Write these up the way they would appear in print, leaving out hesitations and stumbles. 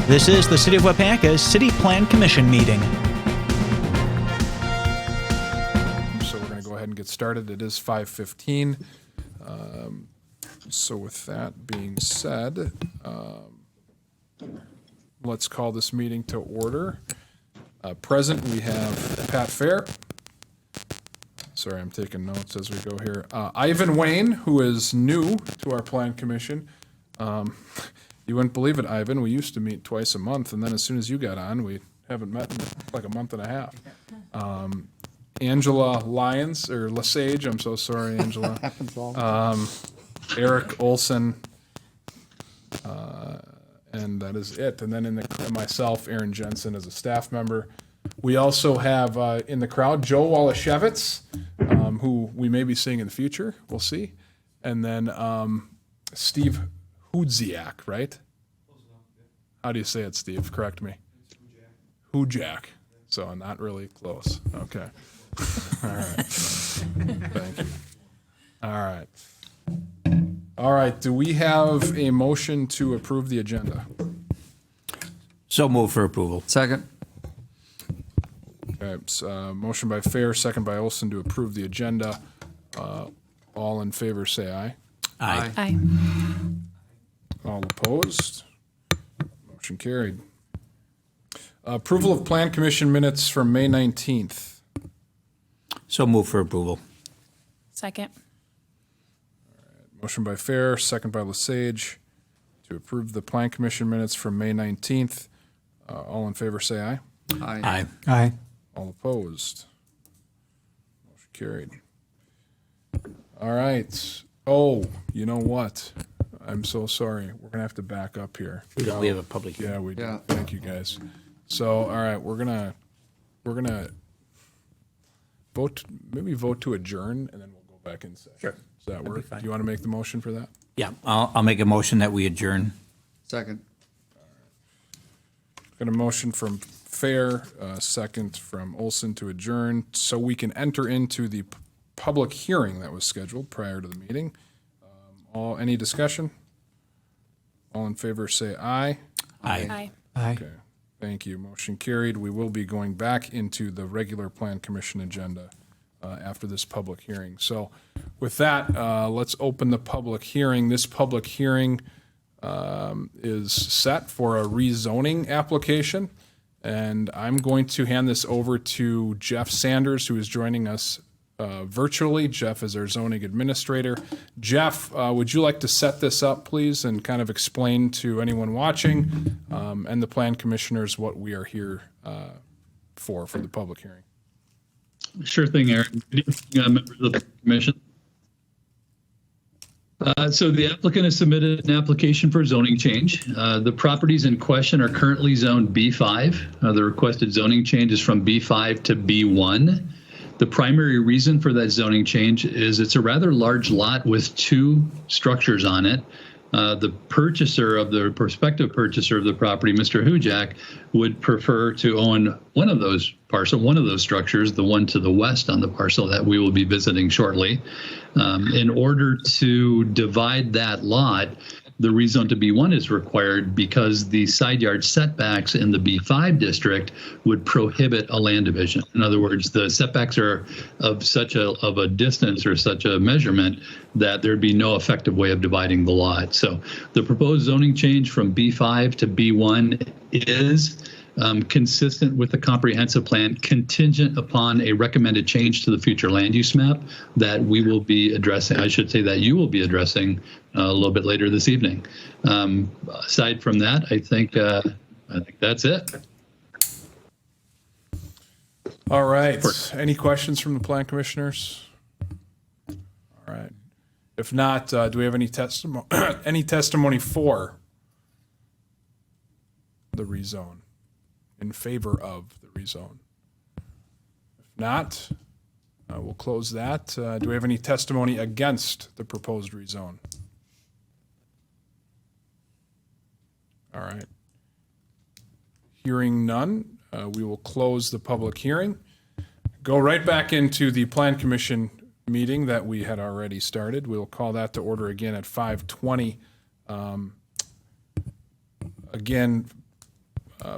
This is the City of Waupaca's City Plan Commission meeting. So we're going to go ahead and get started. It is 5:15. So with that being said, let's call this meeting to order. Present, we have Pat Fair. Sorry, I'm taking notes as we go here. Ivan Wayne, who is new to our Plan Commission. You wouldn't believe it, Ivan. We used to meet twice a month, and then as soon as you got on, we haven't met in like a month and a half. Angela Lyons, or Lesage, I'm so sorry, Angela. Eric Olson, and that is it. And then myself, Aaron Jensen, as a staff member. We also have in the crowd Joe Walashevitz, who we may be seeing in the future. We'll see. And then Steve Hudziak, right? How do you say it, Steve? Correct me. Hudziak. So not really close. Okay. All right. Thank you. All right. Do we have a motion to approve the agenda? So move for approval. Second. Okay. Motion by Fair, second by Olson to approve the agenda. All in favor, say aye. Aye. Aye. All opposed? Motion carried. Approval of Plan Commission minutes from May 19th. So move for approval. Second. Motion by Fair, second by Lesage to approve the Plan Commission minutes from May 19th. All in favor, say aye. Aye. Aye. All opposed? Motion carried. All right. Oh, you know what? I'm so sorry. We're going to have to back up here. We have a public hearing. Yeah, we do. Yeah. Thank you, guys. So, all right, we're gonna vote to adjourn, and then we'll go back in session. Sure. Does that be work? fine. Do you want to make the motion for that? Yeah, I'll make a motion that we adjourn. Second. Got a motion from Fair, second from Olson to adjourn, so we can enter into the public hearing that was scheduled prior to the meeting. Any discussion? All in favor, say aye. Aye. Aye. Aye. Okay, thank you. Motion carried. We will be going back into the regular Plan Commission agenda after this public hearing. So with that, let's open the public hearing. This public hearing is set for a rezoning application, and I'm going to hand this over to Jeff Sanders, who is joining us virtually. Jeff is our zoning administrator. Jeff, would you like to set this up, please, and kind of explain to anyone watching and the plan commissioners what we are here for the public hearing? Sure thing, Aaron. Good evening, members of the commission. So the applicant has submitted an application for zoning change. The properties in question are currently zoned B5. The requested zoning change is from B5 to B1. The primary reason for that zoning change is it's a rather large lot with two structures on it. The prospective purchaser of the property, Mr. Hudziak, would prefer to own one of those structures, the one to the west on the parcel that we will be visiting shortly. In order to divide that lot, the rezone to B1 is required because the side yard setbacks in the B5 district would prohibit a land division. In other words, the setbacks are of a distance or such a measurement that there'd be no effective way of dividing the lot. So the proposed zoning change from B5 to B1 is consistent with the comprehensive plan, contingent upon a recommended change to the future land use map that we will be addressing. I should say that you will be addressing a little bit later this evening. Aside from that, I think that's it. All right. Any questions from the plan commissioners? All right. If not, do we have any testimony for the rezone? In favor of the rezone? If not, we'll close that. Do we have any testimony against the proposed rezone? All right. Hearing none, we will close the public hearing. Go right back into the Plan Commission meeting that we had already started. We'll call that to order again at 5:20. Again,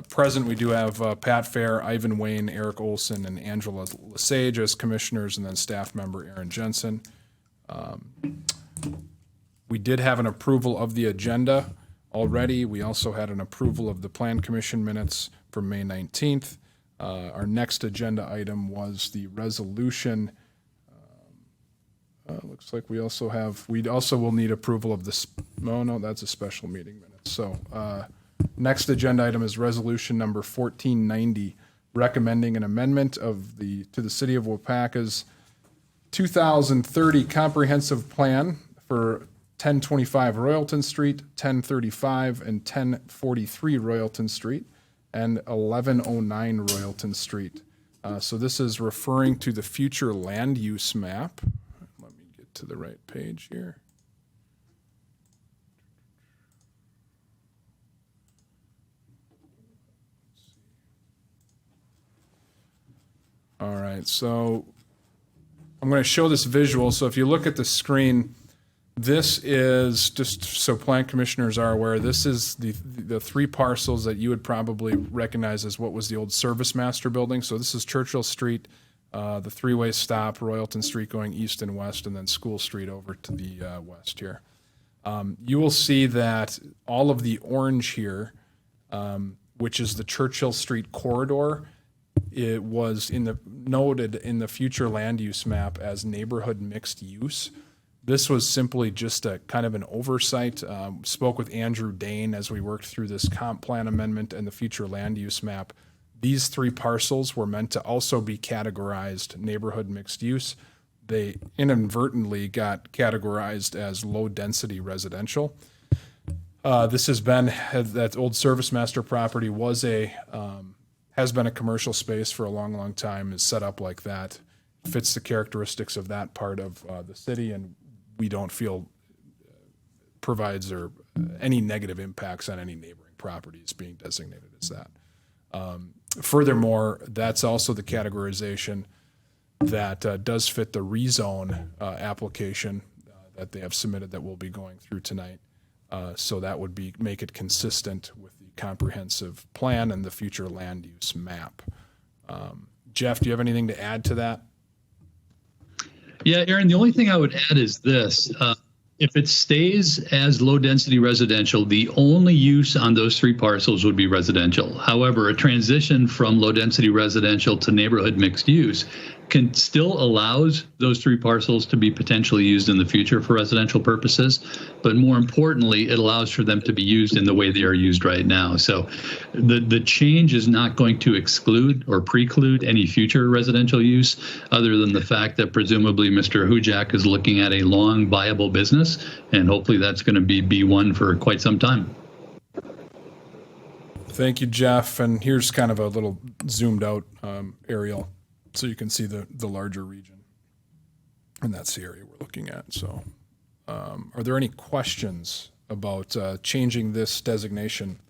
Present, we do have Pat Fair, Ivan Wayne, Eric Olson, and Angela Lesage as commissioners, and then staff member Aaron Jensen. We did have an approval of the agenda already. We also had an approval of the Plan Commission minutes from May 19th. Our next agenda item was the resolution. Looks like we also will need approval of this. No, that's a special meeting minutes. So next agenda item is resolution number 1490, recommending an amendment to the City of Waupaca's 2030 comprehensive plan for 1025 Royalton Street, 1035 and 1043 Royalton Street, and 1109 Royalton Street. So this is referring to the future land use map. Let me get to the right page here. All right, so I'm going to show this visual. So if you look at the screen, this is, just so plan commissioners are aware, this is the three parcels that you would probably recognize as what was the old Service Master building. So this is Churchill Street, the three-way stop, Royalton Street going east and west, and then School Street over to the west here. You will see that all of the orange here, which is the Churchill Street corridor, it was noted in the future land use map as neighborhood mixed use. This was simply just a kind of an oversight. Spoke with Andrew Dane as we worked through this comp plan amendment and the future land use map. These three parcels were meant to also be categorized neighborhood mixed use. They inadvertently got categorized as low density residential. This has been, that old Service Master property has been a commercial space for a long, long time, is set up like that, fits the characteristics of that part of the city, and we don't feel provides or any negative impacts on any neighboring properties being designated as that. Furthermore, that's also the categorization that does fit the rezone application that they have submitted that we'll be going through tonight. So that would make it consistent with the comprehensive plan and the future land use map. Jeff, do you have anything to add to that? Yeah, Aaron, the only thing I would add is this. If it stays as low-density residential, the only use on those three parcels would be residential. However, a transition from low-density residential to neighborhood mixed use still allows those three parcels to be potentially used in the future for residential purposes. But more importantly, it allows for them to be used in the way they are used right now. So the change is not going to exclude or preclude any future residential use, other than the fact that presumably Mr. Hujak is looking at a long viable business, and hopefully that's going to be B1 for quite some time. Thank you, Jeff. And here's kind of a little zoomed out aerial, so you can see the larger region. And that's the area we're looking at. So are there any questions about changing this designation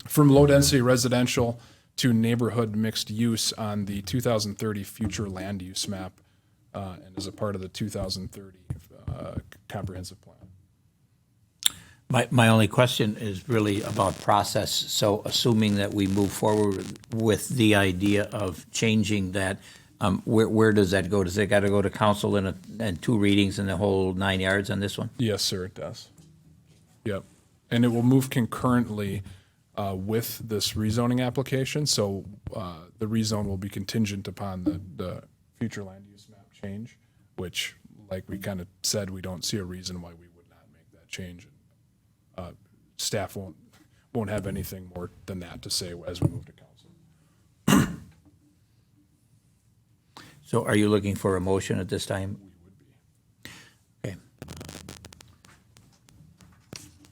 from low-density residential to neighborhood mixed use on the 2030 future land use map and as a part of the 2030 comprehensive plan? My only question is really about process. So assuming that we move forward with the idea of changing that, where does that go? Does it got to go to council and two readings and the whole 9 yards on this one? Yes, sir, it does. Yep. And it will move concurrently with this rezoning application. So the rezone will be contingent upon the future land use map change, which, like we kind of said, we don't see a reason why we would not make that change. Staff won't have anything more than that to say as we move to council. So are you looking for a motion at this time? Okay.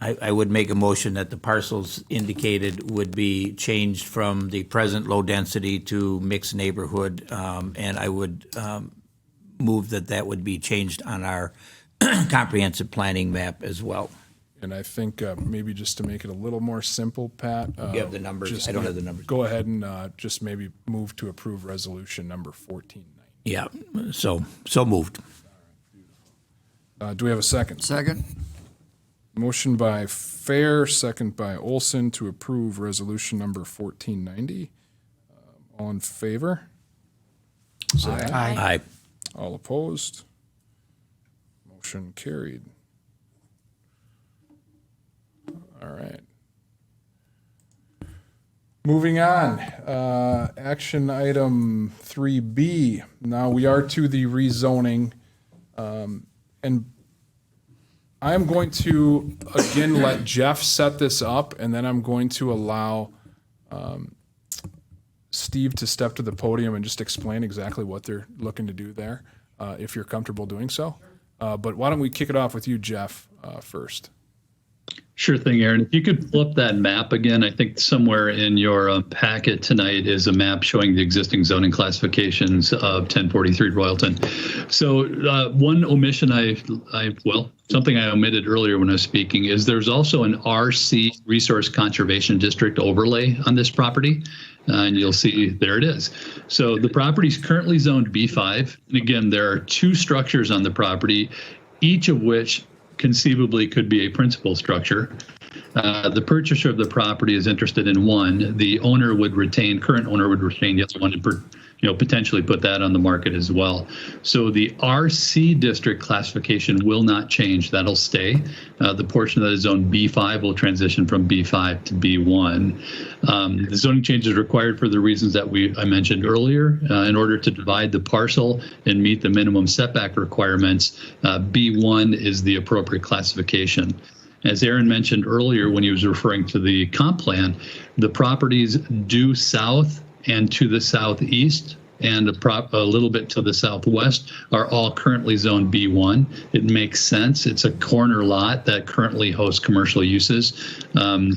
I would make a motion that the parcels indicated would be changed from the present low density to mixed neighborhood, and I would move that would be changed on our comprehensive planning map as well. And I think maybe just to make it a little more simple, Pat. You have the numbers. I don't have the numbers. Go ahead and just maybe move to approve resolution number 1490. Yeah, so moved. Do we have a second? Second. Motion by Fair, second by Olson to approve resolution number 1490. All in favor? Say aye. Aye. All opposed? Motion carried. All right. Moving on, action item 3B. Now we are to the rezoning, and I'm going to again let Jeff set this up, and then I'm going to allow Steve to step to the podium and just explain exactly what they're looking to do there, if you're comfortable doing so. But why don't we kick it off with you, Jeff, first? Sure thing, Aaron. If you could flip that map again, I think somewhere in your packet tonight is a map showing the existing zoning classifications of 1043 Royalton. So one omission something I omitted earlier when I was speaking is there's also an RC Resource Conservation District overlay on this property. And you'll see there it is. So the property is currently zoned B5. And again, there are two structures on the property, each of which conceivably could be a principal structure. The purchaser of the property is interested in one. The current owner would retain the other one and potentially put that on the market as well. So the RC district classification will not change. That'll stay. The portion that is zoned B5 will transition from B5 to B1. The zoning change is required for the reasons that I mentioned earlier. In order to divide the parcel and meet the minimum setback requirements, B1 is the appropriate classification. As Aaron mentioned earlier when he was referring to the comp plan, the properties due south and to the southeast and a little bit to the southwest are all currently zoned B1. It makes sense. It's a corner lot that currently hosts commercial uses.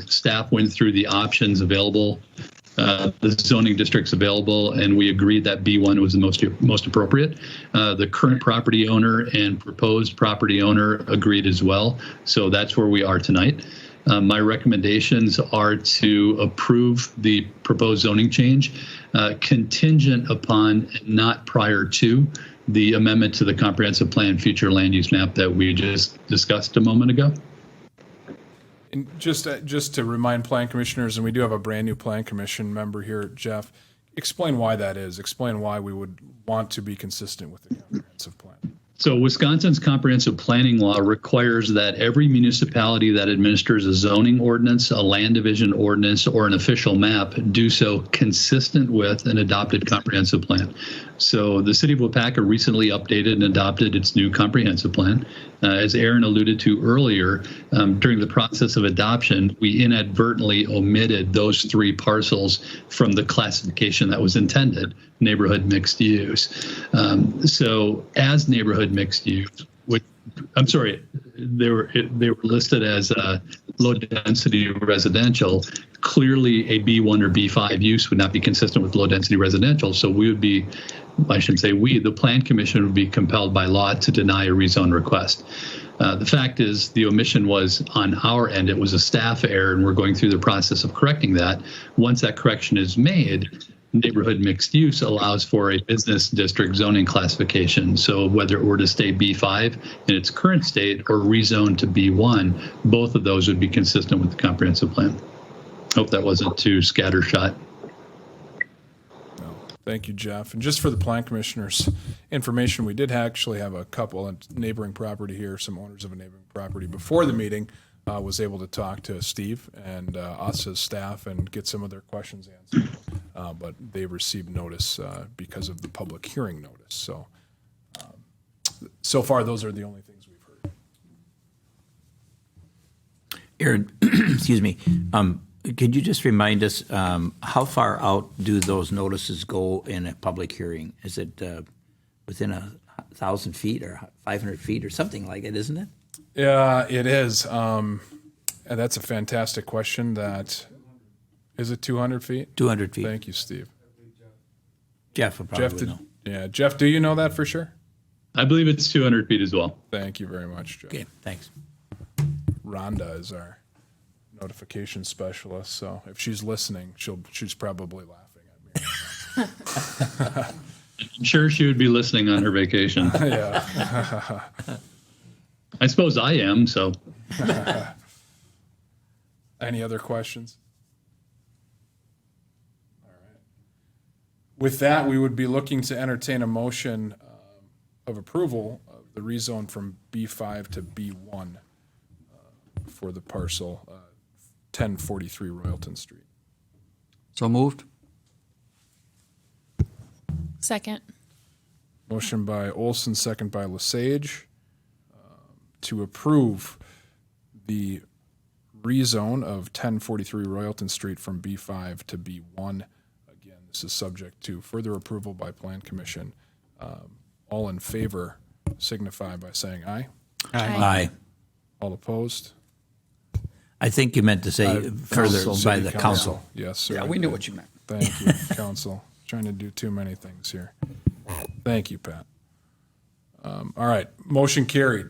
Staff went through the options available, the zoning districts available, and we agreed that B1 was the most appropriate. The current property owner and proposed property owner agreed as well. So that's where we are tonight. My recommendations are to approve the proposed zoning change contingent upon, not prior to, the amendment to the comprehensive plan future land use map that we just discussed a moment ago. And just to remind plan commissioners, and we do have a brand new plan commission member here, Jeff, explain why that is. Explain why we would want to be consistent with the comprehensive plan. So Wisconsin's comprehensive planning law requires that every municipality that administers a zoning ordinance, a land division ordinance, or an official map do so consistent with an adopted comprehensive plan. So the city of Waupaca recently updated and adopted its new comprehensive plan. As Aaron alluded to earlier, during the process of adoption, we inadvertently omitted those three parcels from the classification that was intended, neighborhood mixed use. So as neighborhood mixed use, they were listed as low density residential. Clearly a B1 or B5 use would not be consistent with low density residential. So the plan commission would be compelled by law to deny a rezone request. The fact is the omission was on our end. It was a staff error, and we're going through the process of correcting that. Once that correction is made, neighborhood mixed use allows for a business district zoning classification. So whether it were to stay B5 in its current state or rezone to B1, both of those would be consistent with the comprehensive plan. Hope that wasn't too scattershot. No, thank you, Jeff. And just for the plan commissioners' information, we did actually have a couple of neighboring property here, some owners of a neighboring property before the meeting. Was able to talk to Steve and us as staff and get some of their questions answered. But they received notice because of the public hearing notice. So far, those are the only things we've heard. Aaron, excuse me. Could you just remind us how far out do those notices go in a public hearing? Is it within 1,000 feet or 500 feet or something like it, isn't it? Yeah, it is. And that's a fantastic question. Is it 200 feet? 200 feet. Thank you, Steve. Jeff will probably know. Yeah, Jeff, do you know that for sure? I believe it's 200 feet as well. Thank you very much, Jeff. Okay, thanks. Rhonda is our notification specialist, so if she's listening, she's probably laughing at me. I'm sure she would be listening on her vacation. Yeah. I suppose I am, so. Any other questions? All right. With that, we would be looking to entertain a motion of approval of the rezone from B5 to B1 for the parcel 1043 Royalton Street. So moved. Second. Motion by Olson, second by Lesage, to approve the rezone of 1043 Royalton Street from B5 to B1. Again, this is subject to further approval by Plan Commission. All in favor signify by saying aye. Aye. All opposed? I think you meant to say further by the City council. Yes, sir. Yeah, we knew what you meant. Thank you, council. Trying to do too many things here. Thank you, Pat. All right, motion carried.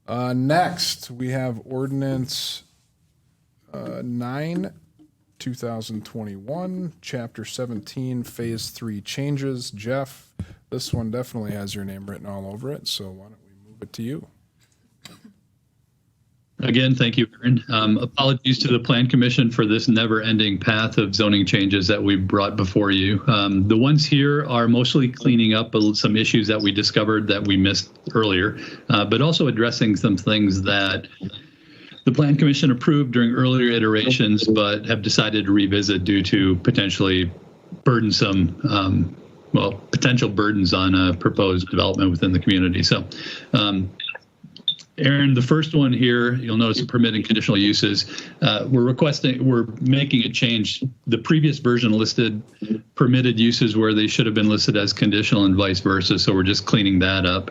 Next, we have ordinance 9, 2021, Chapter 17, Phase 3 changes. Jeff, this one definitely has your name written all over it, so why don't we move it to you? Again, thank you, Aaron. Apologies to the Plan Commission for this never-ending path of zoning changes that we brought before you. The ones here are mostly cleaning up some issues that we discovered that we missed earlier, but also addressing some things that the Plan Commission approved during earlier iterations, but have decided to revisit due to potentially burdensome, potential burdens on proposed development within the community. So, Aaron, the first one here, you'll notice permitting conditional uses. We're making a change. The previous version listed permitted uses where they should have been listed as conditional and vice versa. So we're just cleaning that up.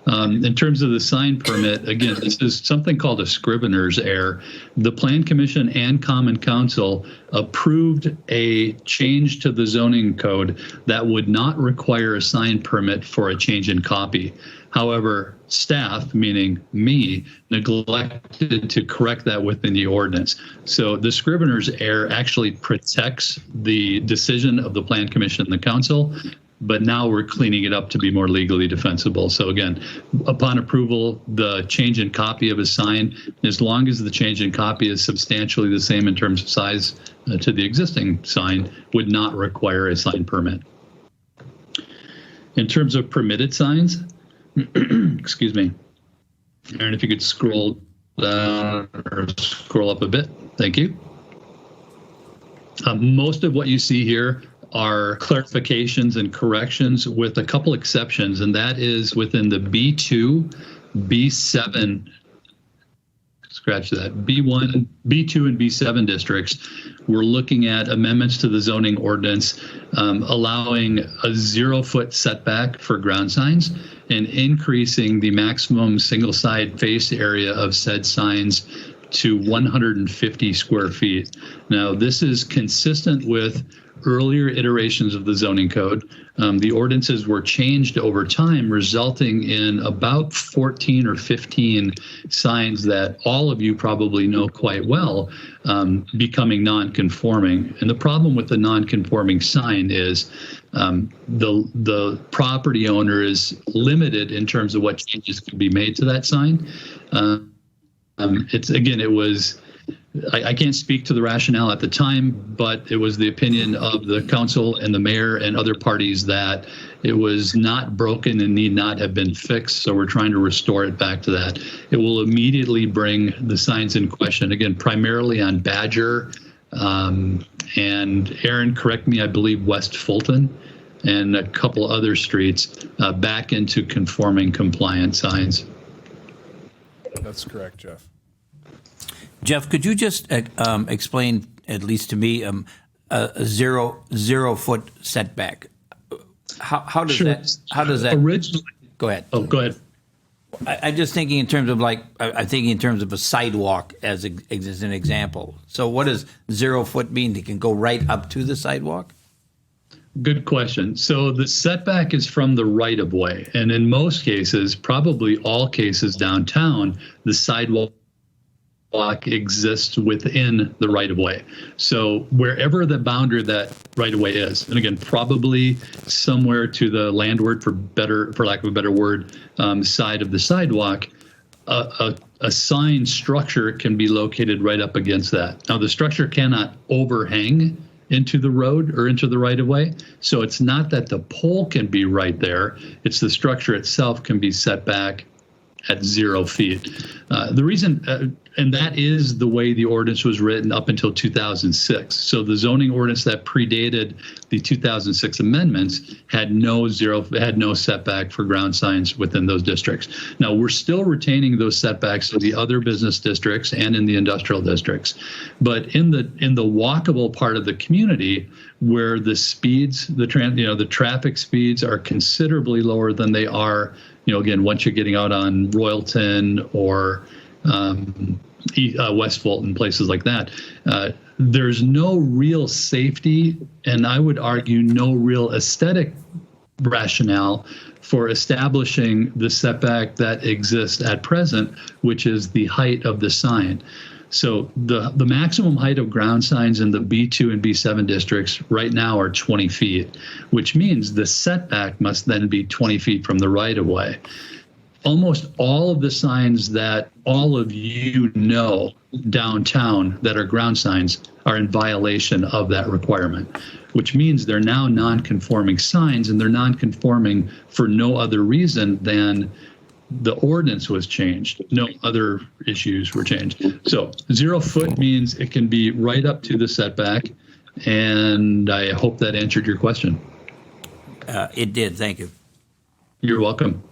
In terms of the sign permit, again, this is something called a scrivener's error. The Plan Commission and Common Council approved a change to the zoning code that would not require a sign permit for a change in copy. However, staff, meaning me, neglected to correct that within the ordinance. So the scrivener's error actually protects the decision of the Plan Commission and the Council, but now we're cleaning it up to be more legally defensible. So again, upon approval, the change in copy of a sign, as long as the change in copy is substantially the same in terms of size to the existing sign, would not require a sign permit. In terms of permitted signs, excuse me, Aaron, if you could scroll down or scroll up a bit, thank you. Most of what you see here are clarifications and corrections with a couple exceptions, and that is within the B2, B7, scratch that, B1, B2 and B7 districts. We're looking at amendments to the zoning ordinance, allowing a 0-foot setback for ground signs and increasing the maximum single side face area of said signs to 150 square feet. Now, this is consistent with earlier iterations of the zoning code. The ordinances were changed over time, resulting in about 14 or 15 signs that all of you probably know quite well, becoming non-conforming. And the problem with the non-conforming sign is the property owner is limited in terms of what changes can be made to that sign. I can't speak to the rationale at the time, but it was the opinion of the council and the mayor and other parties that it was not broken and need not have been fixed. So we're trying to restore it back to that. It will immediately bring the signs in question, again, primarily on Badger and Aaron, correct me, I believe West Fulton and a couple other streets back into conforming compliant signs. That's correct, Jeff. Jeff, could you just explain, at least to me, a zero foot setback? How does Sure. that? Originally, Go ahead. oh, go ahead. I'm just thinking in terms of I'm thinking in terms of a sidewalk as an example. So what does 0 foot mean? It can go right up to the sidewalk? Good question. So the setback is from the right of way. And in most cases, probably all cases downtown, the sidewalk sidewalk exists within the right-of-way. So wherever the boundary of that right-of-way is, and again, probably somewhere to the landward, for lack of a better word, side of the sidewalk, a sign structure can be located right up against that. Now, the structure cannot overhang into the road or into the right-of-way, so it's not that the pole can be right there. It's the structure itself can be set back at 0 feet. The reason, and that is the way the ordinance was written up until 2006. So the zoning ordinance that predated the 2006 amendments had no setback for ground signs within those districts. Now, we're still retaining those setbacks in the other business districts and in the industrial districts, but in the walkable part of the community, where the speeds, the traffic speeds are considerably lower than they are, again, once you're getting out on Royalton or West Fulton, places like that, there's no real safety, and I would argue no real aesthetic rationale for establishing the setback that exists at present, which is the height of the sign. So the maximum height of ground signs in the B2 and B7 districts right now are 20 feet, which means the setback must then be 20 feet from the right-of-way. Almost all of the signs that all of you know downtown that are ground signs are in violation of that requirement, which means they're now non-conforming signs, and they're non-conforming for no other reason than the ordinance was changed. No other issues were changed. So 0 foot means it can be right up to the setback, and I hope that answered your question. It did. Thank you. You're welcome.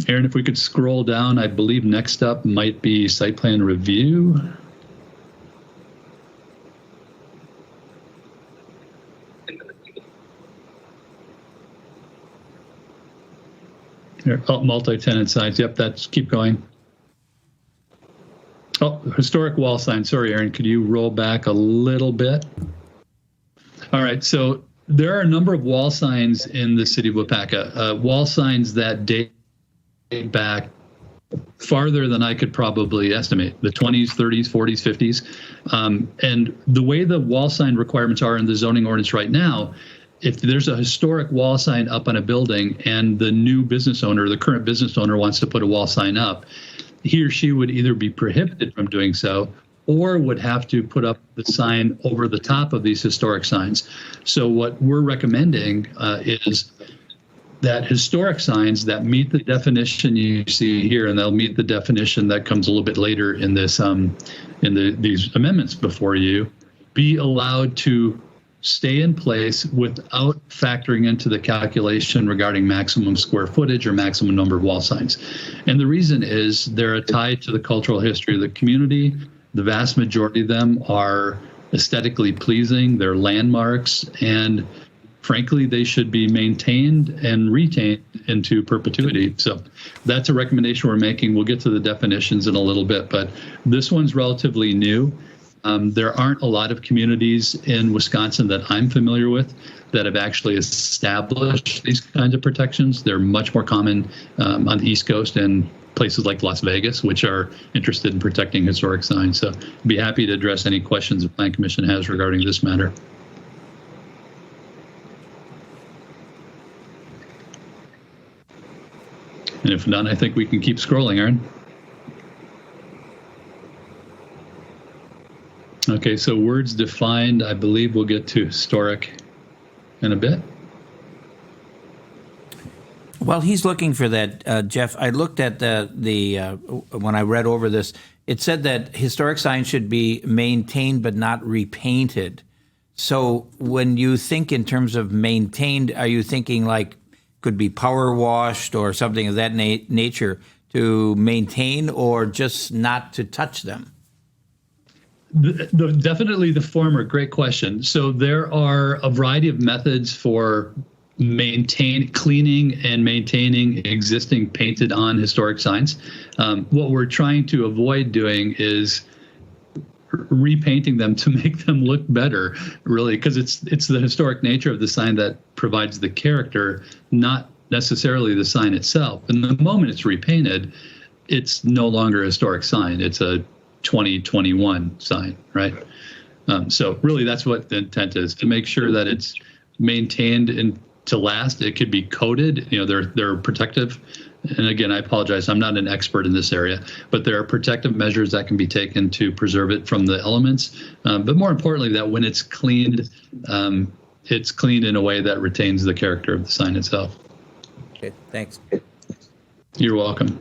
Aaron, if we could scroll down, I believe next up might be site plan review. Oh, multi-tenant signs. Yep, keep going. Oh, historic wall sign. Sorry, Aaron, could you roll back a little bit? All right, so there are a number of wall signs in the city of Waupaca, wall signs that date back farther than I could probably estimate, the 20s, 30s, 40s, 50s. And the way the wall sign requirements are in the zoning ordinance right now, if there's a historic wall sign up on a building and the new business owner, the current business owner, wants to put a wall sign up, he or she would either be prohibited from doing so or would have to put up the sign over the top of these historic signs. So what we're recommending is that historic signs that meet the definition you see here, and they'll meet the definition that comes a little bit later in this these amendments before you, be allowed to stay in place without factoring into the calculation regarding maximum square footage or maximum number of wall signs. And the reason is they're tied to the cultural history of the community. The vast majority of them are aesthetically pleasing, they're landmarks, and frankly, they should be maintained and retained into perpetuity. So that's a recommendation we're making. We'll get to the definitions in a little bit, but this one's relatively new. There aren't a lot of communities in Wisconsin that I'm familiar with that have actually established these kinds of protections. They're much more common on the East Coast and places like Las Vegas, which are interested in protecting historic signs. So I'd be happy to address any questions the Plan Commission has regarding this matter. And if none, I think we can keep scrolling, Aaron. Okay, so words defined, I believe we'll get to historic in a bit. While he's looking for that, Jeff, I looked at when I read over this, it said that historic signs should be maintained but not repainted. So when you think in terms of maintained, are you thinking like could be power washed or something of that nature to maintain, or just not to touch them? Definitely the former. Great question. So there are a variety of methods for cleaning and maintaining existing painted on historic signs. What we're trying to avoid doing is repainting them to make them look better, really, because it's the historic nature of the sign that provides the character, not necessarily the sign itself. And the moment it's repainted, it's no longer a historic sign. It's a 2021 sign, right? So really, that's what the intent is, to make sure that it's maintained and to last. It could be coated. They're protective. And again, I apologize, I'm not an expert in this area, but there are protective measures that can be taken to preserve it from the elements. But more importantly, that when it's cleaned in a way that retains the character of the sign itself. Okay, thanks. You're welcome.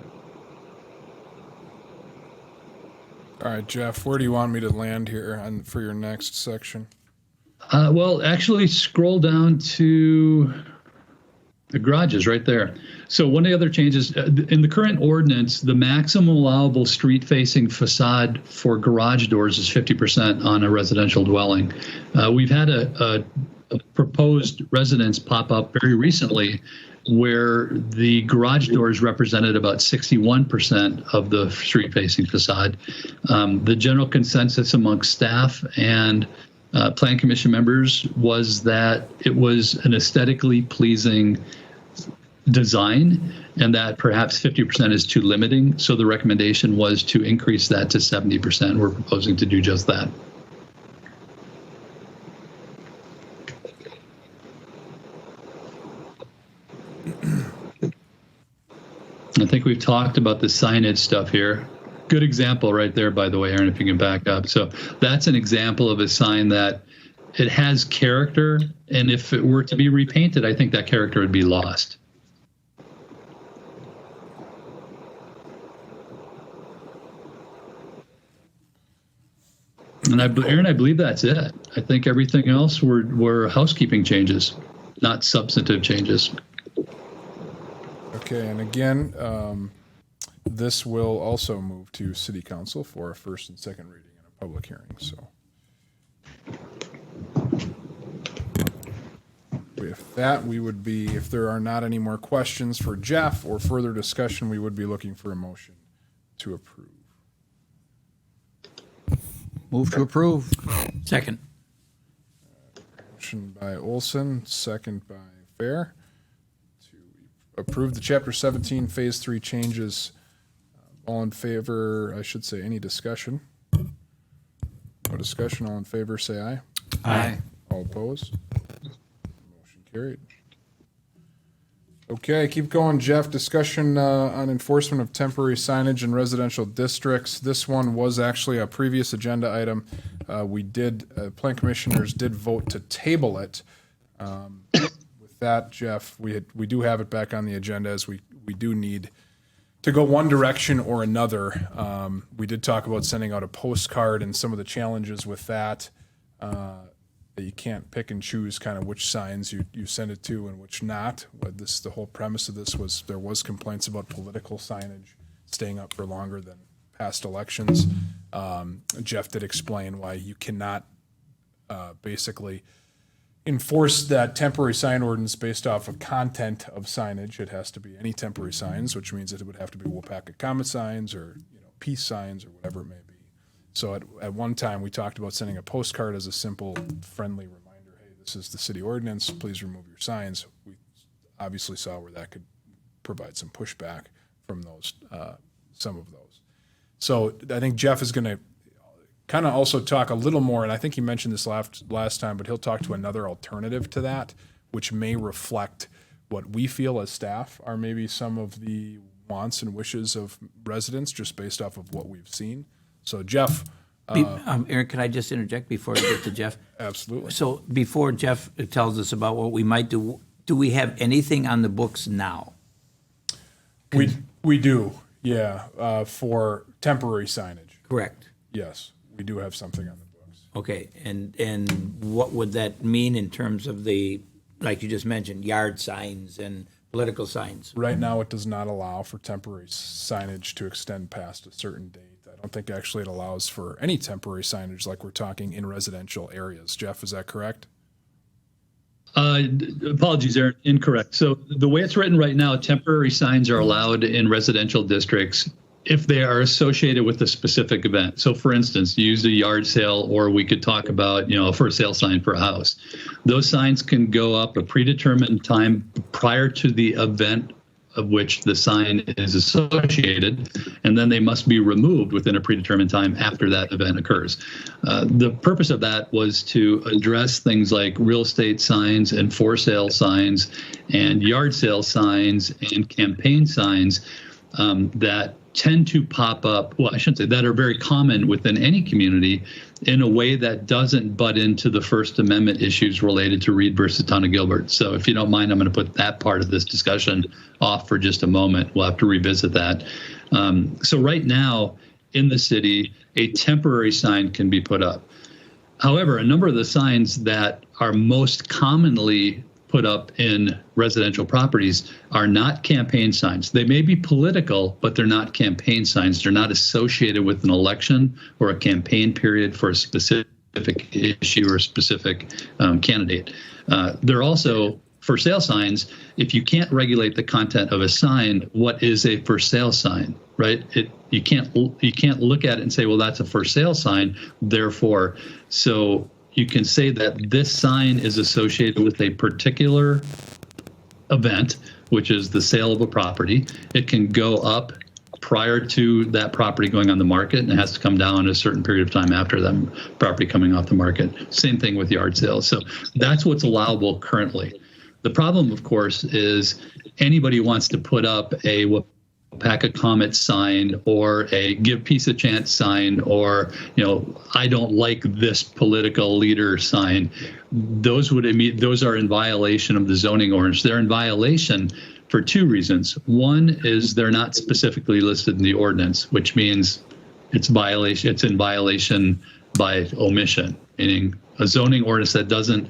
All right, Jeff, where do you want me to land here for your next section? Well, actually, scroll down to the garages right there. So one of the other changes in the current ordinance, the maximum allowable street-facing facade for garage doors is 50% on a residential dwelling. We've had a proposed residence pop up very recently where the garage doors represented about 61% of the street-facing facade. The general consensus amongst staff and Plan Commission members was that it was an aesthetically pleasing design and that perhaps 50% is too limiting. So the recommendation was to increase that to 70%. We're proposing to do just that. I think we've talked about the signage stuff here. Good example right there, by the way, Aaron, if you can back up. So that's an example of a sign that it has character, and if it were to be repainted, I think that character would be lost. And Aaron, I believe that's it. I think everything else were housekeeping changes, not substantive changes. Okay, and again, this will also move to City Council for a first and second reading and a public hearing. So with that, we would be, if there are not any more questions for Jeff or further discussion, we would be looking for a motion to approve. Move to approve. Second. Motion by Olson, second by Fair, to approve the Chapter 17 Phase 3 changes. All in favor, I should say, any discussion? No discussion, all in favor, say aye. Aye. All opposed? Motion carried. Okay, keep going, Jeff. Discussion on enforcement of temporary signage in residential districts. This one was actually a previous agenda item. Plan commissioners did vote to table it. With that, Jeff, we do have it back on the agenda as we do need to go one direction or another. We did talk about sending out a postcard and some of the challenges with that. That you can't pick and choose kind of which signs you send it to and which not. But the whole premise of this was there was complaints about political signage staying up for longer than past elections. Jeff did explain why you cannot basically enforce that temporary sign ordinance based off of content of signage. It has to be any temporary signs, which means that it would have to be Waupaca comet signs or peace signs or whatever it may be. So at one time, we talked about sending a postcard as a simple, friendly reminder, hey, this is the city ordinance, please remove your signs. We obviously saw where that could provide some pushback from those, some of those. So I think Jeff is going to kind of also talk a little more, and I think he mentioned this last time, but he'll talk to another alternative to that, which may reflect what we feel as staff are maybe some of the wants and wishes of residents just based off of what we've seen. So Jeff. Aaron, can I just interject before we get to Jeff? Absolutely. So before Jeff tells us about what we might do we have anything on the books now? We do, yeah, for temporary signage. Correct. Yes, we do have something on the books. Okay, and what would that mean in terms of the, like you just mentioned, yard signs and political signs? Right now, it does not allow for temporary signage to extend past a certain date. I don't think actually it allows for any temporary signage like we're talking in residential areas. Jeff, is that correct? Apologies, Aaron, incorrect. So the way it's written right now, temporary signs are allowed in residential districts if they are associated with a specific event. So for instance, use a yard sale, or we could talk about, a for sale sign for a house. Those signs can go up a predetermined time prior to the event of which the sign is associated, and then they must be removed within a predetermined time after that event occurs. The purpose of that was to address things like real estate signs and for sale signs and yard sale signs and campaign signs that tend to pop up, well, I shouldn't say, that are very common within any community in a way that doesn't butt into the First Amendment issues related to Reed versus Town of Gilbert. So if you don't mind, I'm going to put that part of this discussion off for just a moment. We'll have to revisit that. So right now in the city, a temporary sign can be put up. However, a number of the signs that are most commonly put up in residential properties are not campaign signs. They may be political, but they're not campaign signs. They're not associated with an election or a campaign period for a specific issue or a specific candidate. They're also for sale signs. If you can't regulate the content of a sign, what is a for sale sign, right? You can't look at it and say, well, that's a for sale sign. Therefore, so you can say that this sign is associated with a particular event, which is the sale of a property. It can go up prior to that property going on the market, and it has to come down a certain period of time after that property coming off the market. Same thing with yard sales. So that's what's allowable currently. The problem, of course, is anybody wants to put up a Waupaca Comet sign or a Give Peace a Chance sign, or I don't like this political leader sign. Those are in violation of the zoning ordinance. They're in violation for two reasons. One is they're not specifically listed in the ordinance, which means it's in violation by omission, meaning a zoning ordinance that doesn't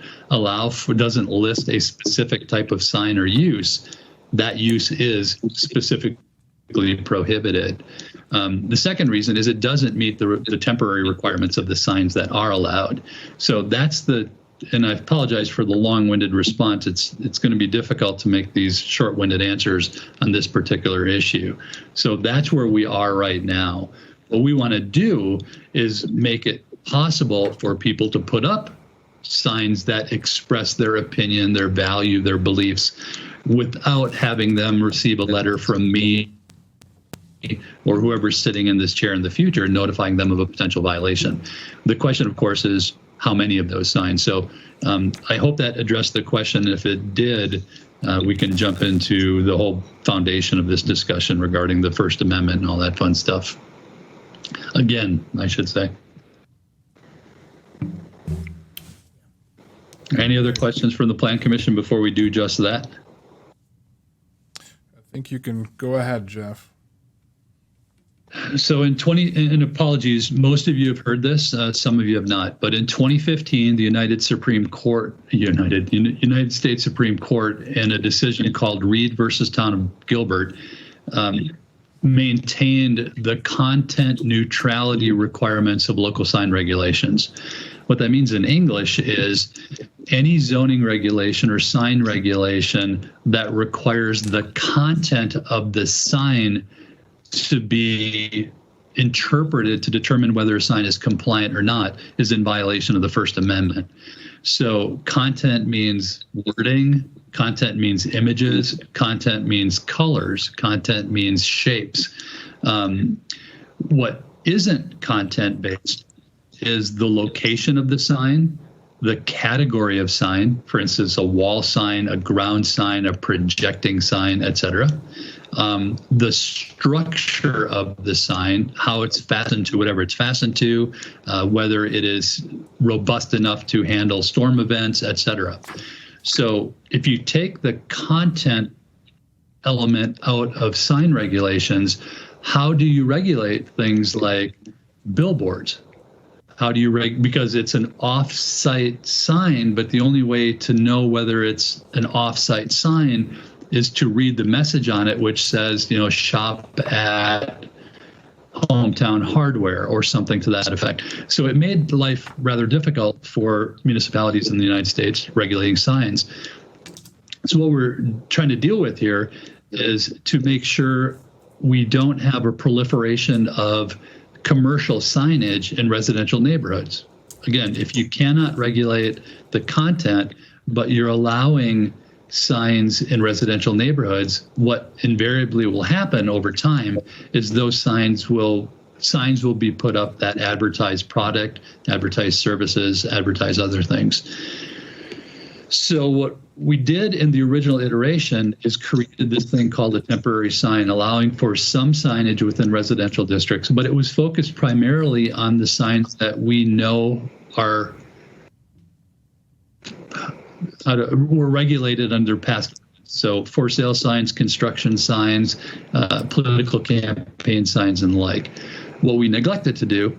list a specific type of sign or use. That use is specifically prohibited. The second reason is it doesn't meet the temporary requirements of the signs that are allowed. So and I apologize for the long-winded response. It's going to be difficult to make these short-winded answers on this particular issue. So that's where we are right now. What we want to do is make it possible for people to put up signs that express their opinion, their value, their beliefs, without having them receive a letter from me or whoever's sitting in this chair in the future notifying them of a potential violation. The question, of course, is how many of those signs. So I hope that addressed the question. If it did, we can jump into the whole foundation of this discussion regarding the First Amendment and all that fun stuff. Again, I should say. Any other questions from the Plan Commission before we do just that? I think you can go ahead, Jeff. So and apologies, most of you have heard this, some of you have not, but in 2015, the United States Supreme Court, in a decision called Reed versus Town of Gilbert, maintained the content neutrality requirements of local sign regulations. What that means in English is any zoning regulation or sign regulation that requires the content of the sign to be interpreted to determine whether a sign is compliant or not is in violation of the First Amendment. So content means wording, content means images, content means colors, content means shapes. What isn't content-based is the location of the sign, the category of sign, for instance, a wall sign, a ground sign, a projecting sign, etc. The structure of the sign, how it's fastened to whatever it's fastened to, whether it is robust enough to handle storm events, etc. So if you take the content element out of sign regulations, how do you regulate things like billboards? How do you because it's an off-site sign, but the only way to know whether it's an off-site sign is to read the message on it, which says, shop at Hometown Hardware or something to that effect. So it made life rather difficult for municipalities in the United States regulating signs. So what we're trying to deal with here is to make sure we don't have a proliferation of commercial signage in residential neighborhoods. Again, if you cannot regulate the content, but you're allowing signs in residential neighborhoods, what invariably will happen over time is those signs will be put up that advertise product, advertise services, advertise other things. So what we did in the original iteration is created this thing called a temporary sign, allowing for some signage within residential districts, but it was focused primarily on the signs that we know are were regulated under past. So for sale signs, construction signs, political campaign signs, and the like. What we neglected to do,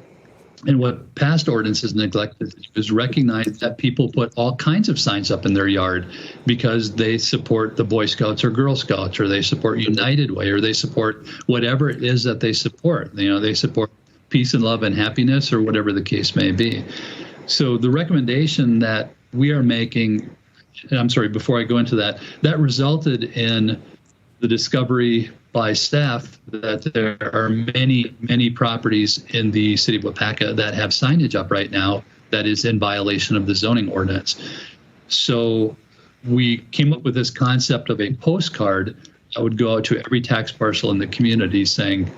and what past ordinances neglected to do, is recognize that people put all kinds of signs up in their yard because they support the Boy Scouts or Girl Scouts, or they support United Way, or they support whatever it is that they support. You know, they support peace and love and happiness, or whatever the case may be. So the recommendation that we are making, and I'm sorry, before I go into that, that resulted in the discovery by staff that there are many, many properties in the city of Waupaca that have signage up right now that is in violation of the zoning ordinance. So we came up with this concept of a postcard that would go out to every tax parcel in the community saying,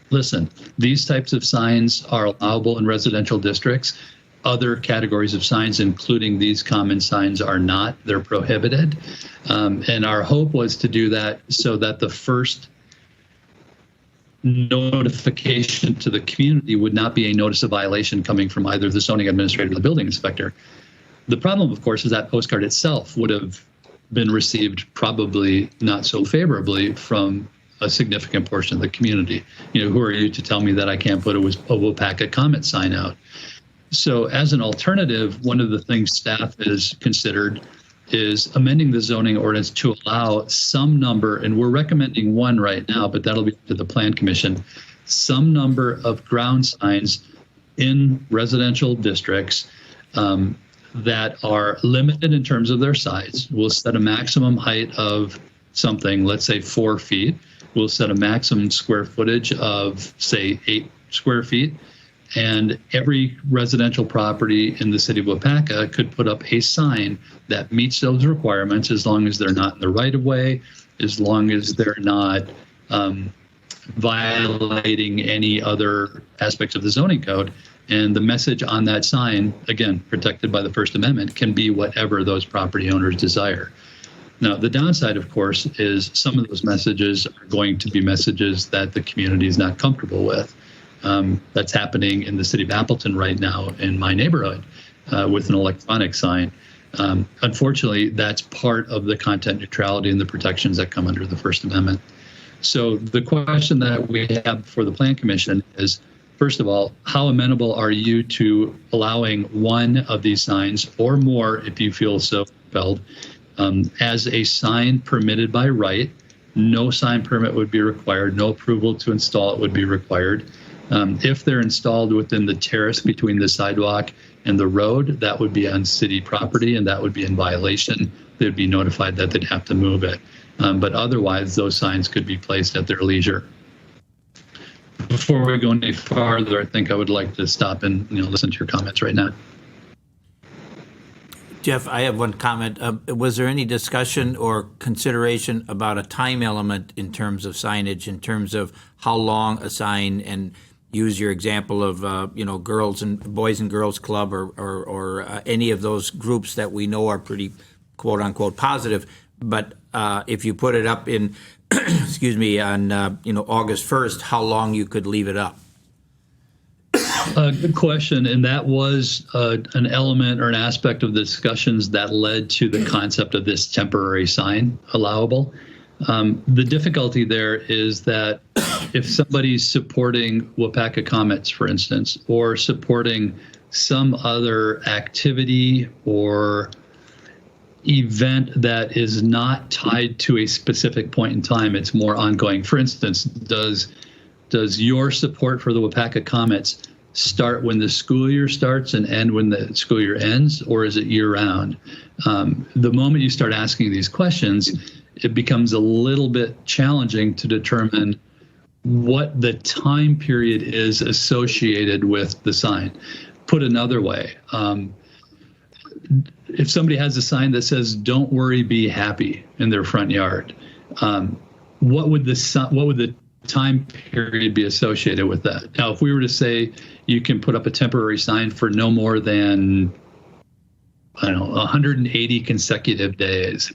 listen, these types of signs are allowable in residential districts. Other categories of signs, including these common signs, are not. They're prohibited. And our hope was to do that so that the first notification to the community would not be a notice of violation coming from either the zoning administrator or the building inspector. The problem, of course, is that postcard itself would have been received probably not so favorably from a significant portion of the community. You know, who are you to tell me that I can't put a Waupaca comment sign out? So as an alternative, one of the things staff has considered is amending the zoning ordinance to allow some number, and we're recommending one right now, but that'll be to the Plan Commission, some number of ground signs in residential districts that are limited in terms of their size. We'll set a maximum height of something, let's say 4 feet. We'll set a maximum square footage of, say, 8 square feet. And every residential property in the city of Waupaca could put up a sign that meets those requirements, as long as they're not in the right of way, as long as they're not violating any other aspects of the zoning code. And the message on that sign, again, protected by the First Amendment, can be whatever those property owners desire. Now, the downside, of course, is some of those messages are going to be messages that the community is not comfortable with. That's happening in the city of Appleton right now in my neighborhood with an electronic sign. Unfortunately, that's part of the content neutrality and the protections that come under the First Amendment. So the question that we have for the Plan Commission is, first of all, how amenable are you to allowing one of these signs, or more if you feel so compelled, as a sign permitted by right? No sign permit would be required. No approval to install it would be required. If they're installed within the terrace between the sidewalk and the road, that would be on city property, and that would be in violation. They'd be notified that they'd have to move it. But otherwise, those signs could be placed at their leisure. Before we go any farther, I think I would like to stop and listen to your comments right now. Jeff, I have one comment. Was there any discussion or consideration about a time element in terms of signage, in terms of how long a sign, and use your example of girls and boys and girls club or any of those groups that we know are pretty quote unquote positive, but if you put it up in excuse me, on August 1st, how long you could leave it up? Good question, and that was an element or an aspect of the discussions that led to the concept of this temporary sign allowable. The difficulty there is that if somebody's supporting Waupaca Comets, for instance, or supporting some other activity or event that is not tied to a specific point in time, it's more ongoing. For instance, does your support for the Waupaca Comets start when the school year starts and end when the school year ends, or is it year-round? The moment you start asking these questions, it becomes a little bit challenging to determine what the time period is associated with the sign. Put another way, if somebody has a sign that says "Don't worry, be happy" in their front yard, what would the time period be associated with that? Now, if we were to say you can put up a temporary sign for no more than, I don't know, 180 consecutive days.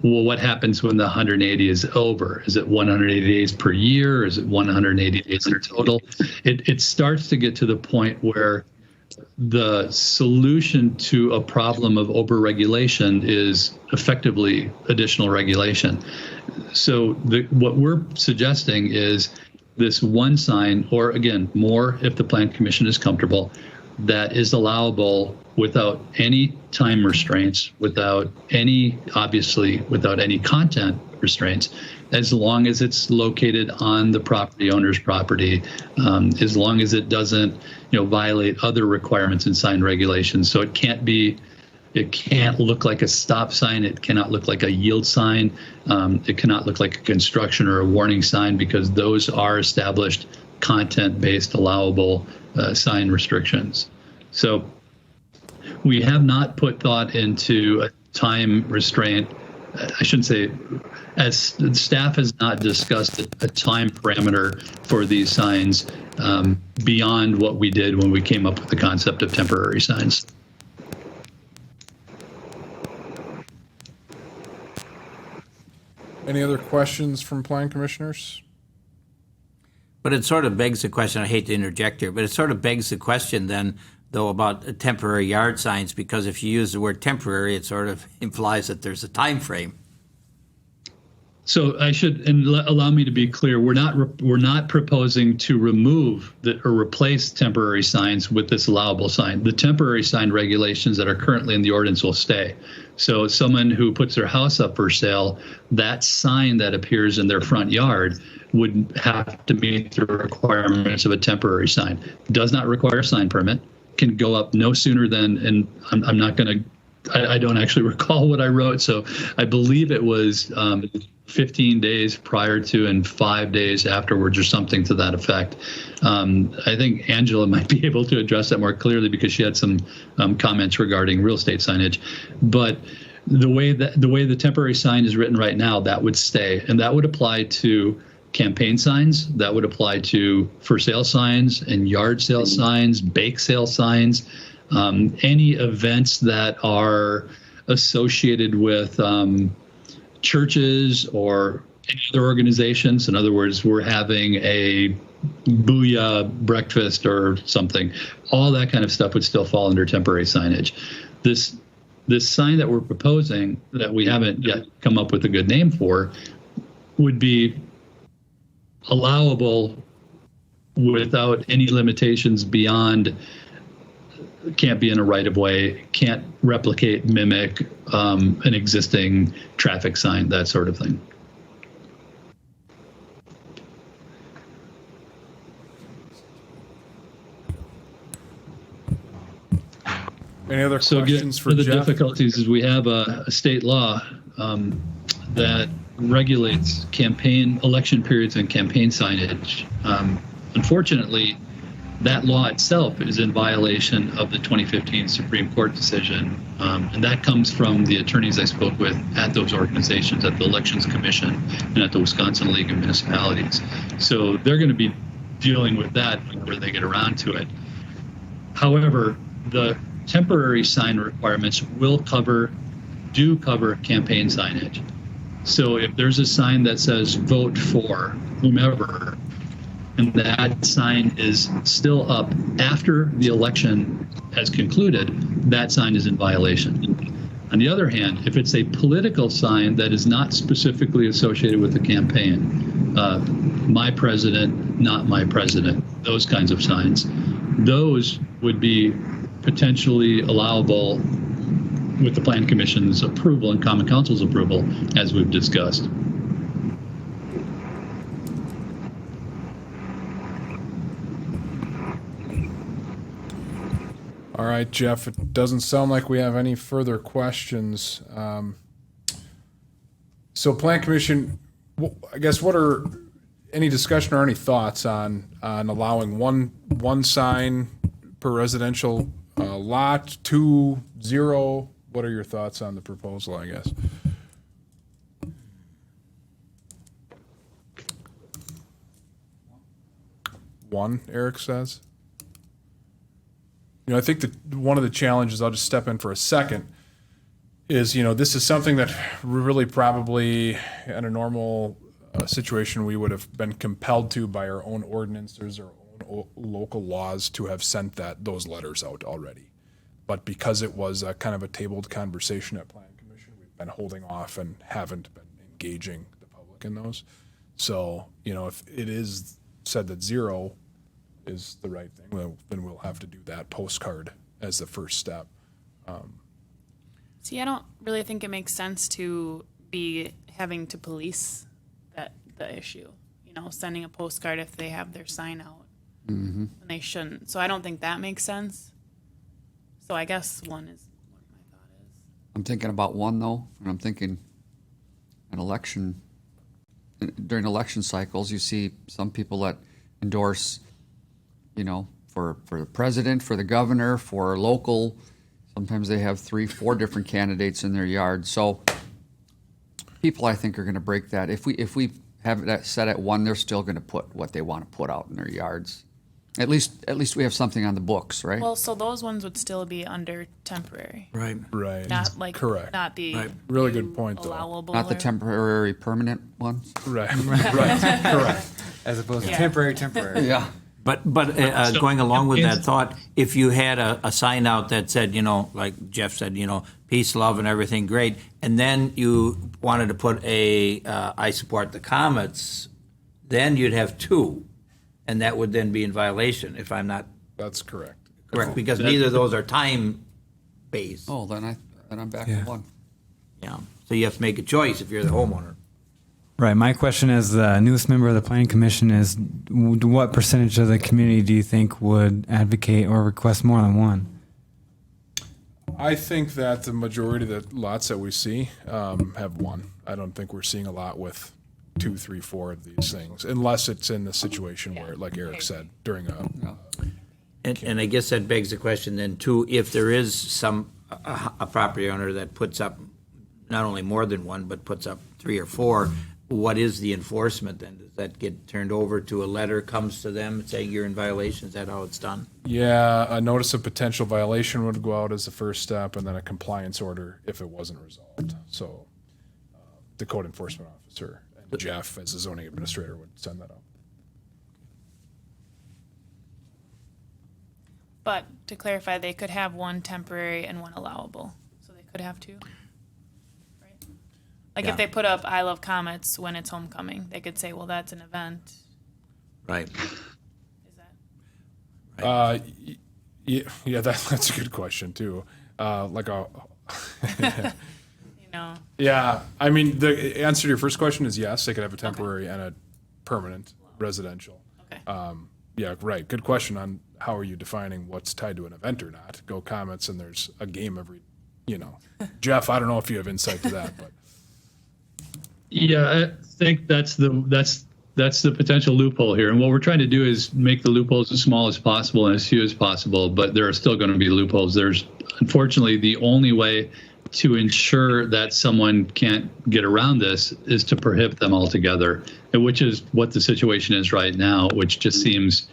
Well, what happens when the 180 is over? Is it 180 days per year? Is it 180 days in total? It starts to get to the point where the solution to a problem of overregulation is effectively additional regulation. So what we're suggesting is this one sign, or again, more if the Plan Commission is comfortable, that is allowable without any time restraints, without any content restraints, as long as it's located on the property owner's property, as long as it doesn't, violate other requirements in sign regulations. So it can't look like a stop sign. It cannot look like a yield sign. It cannot look like a construction or a warning sign, because those are established content-based allowable sign restrictions. So we have not put thought into a time restraint. I shouldn't say, as the staff has not discussed a time parameter for these signs beyond what we did when we came up with the concept of temporary signs. Any other questions from Plan Commissioners? But it sort of begs the question, I hate to interject here, but it sort of begs the question then, though, about temporary yard signs, because if you use the word temporary, it sort of implies that there's a time frame. So I should, and allow me to be clear, we're not proposing to remove or replace temporary signs with this allowable sign. The temporary sign regulations that are currently in the ordinance will stay. So someone who puts their house up for sale, that sign that appears in their front yard would have to meet the requirements of a temporary sign. Does not require a sign permit, can go up no sooner than, and I'm not going to, I don't actually recall what I wrote, so I believe it was 15 days prior to and 5 days afterwards, or something to that effect. I think Angela might be able to address that more clearly, because she had some comments regarding real estate signage. But the way the temporary sign is written right now, that would stay, and that would apply to campaign signs, that would apply to for sale signs and yard sale signs, bake sale signs, any events that are associated with churches or any other organizations. In other words, we're having a booyah breakfast or something. All that kind of stuff would still fall under temporary signage. This sign that we're proposing, that we haven't yet come up with a good name for, would be allowable without any limitations beyond can't be in a right-of-way, can't replicate, mimic an existing traffic sign, that sort of thing. Any other questions for the Jeff? difficulties is we have a state law that regulates election periods and campaign signage. Unfortunately, that law itself is in violation of the 2015 Supreme Court decision, and that comes from the attorneys I spoke with at those organizations, at the Elections Commission and at the Wisconsin League of Municipalities. So they're going to be dealing with that whenever they get around to it. However, the temporary sign requirements do cover campaign signage. So if there's a sign that says vote for whomever, and that sign is still up after the election has concluded, that sign is in violation. On the other hand, if it's a political sign that is not specifically associated with the campaign, my president, not my president, those kinds of signs, those would be potentially allowable with the Plan Commission's approval and Common Council's approval, as we've discussed. All right, Jeff, it doesn't sound like we have any further questions. So Plan Commission, I guess any discussion or any thoughts on allowing one sign per residential lot, 2, 0? What are your thoughts on the proposal, I guess? One, Eric says. I think that one of the challenges, I'll just step in for a second, is, this is something that really probably in a normal situation we would have been compelled to by our own ordinances or own local laws to have sent those letters out already. But because it was a kind of a tabled conversation at Plan Commission, we've been holding off and haven't been engaging the public in those. So, if it is said that 0 is the right thing, then we'll have to do that postcard as the first step. See, I don't really think it makes sense to be having to police the issue. Sending a postcard if they have their sign out, when they shouldn't. So I don't think that makes sense. So I guess 1 is what my thought is. I'm thinking about 1 though, and I'm thinking during election cycles, you see some people that endorse, for the president, for the governor, for local. Sometimes they have 3, 4 different candidates in their yard. So people, I think, are going to break that. If we have that set at 1, they're still going to put what they want to put out in their yards. At least we have something on the books, right? Well, so those ones would still be under temporary, Right. Right. not like Correct. not the Really good point, though. allowable. Not the or- temporary permanent ones. Right. Right. Correct. As opposed to Yeah. temporary. Yeah. But going along with that thought, if you had a sign out that said, like Jeff said, peace, love, and everything, great, and then you wanted to put I support the Comets, then you'd have 2, and that would then be in violation, if I'm not That's correct. correct, because neither of those are time-based. Oh, then I'm back to 1. Yeah, so you have to make a choice if you're the homeowner. Right. My question as the newest member of the Planning Commission is, what percentage of the community do you think would advocate or request more than 1? I think that the majority of the lots that we see have 1. I don't think we're seeing a lot with 2, 3, 4 of these things, unless it's in the situation where, like Eric said, during And I guess that begs the question then too, if there is a property owner that puts up not only more than 1, but puts up 3 or 4, what is the enforcement then? Does that get turned over to a letter, comes to them saying you're in violation? Is that how it's done? Yeah, a notice of potential violation would go out as the first step, and then a compliance order if it wasn't resolved. So the code enforcement officer and Jeff, as the zoning administrator, would send that out. But to clarify, they could have 1 temporary and 1 allowable, so they could have 2. Right? Like Yeah. if they put up "I love Comets" when it's homecoming, they could say, "Well, that's an event." Right. Is that? Yeah, that's a good question too. Yeah, I mean, the answer to your first question is yes, they could have a temporary and a permanent residential. Okay. Yeah, right. Good question on how are you defining what's tied to an event or not. Go Comets, and there's a game every, Jeff, I don't know if you have insight to that, but. Yeah, I think that's the potential loophole here. And what we're trying to do is make the loopholes as small as possible and as few as possible, but there are still going to be loopholes. There's unfortunately the only way to ensure that someone can't get around this is to prohibit them altogether, which is what the situation is right now, which just seems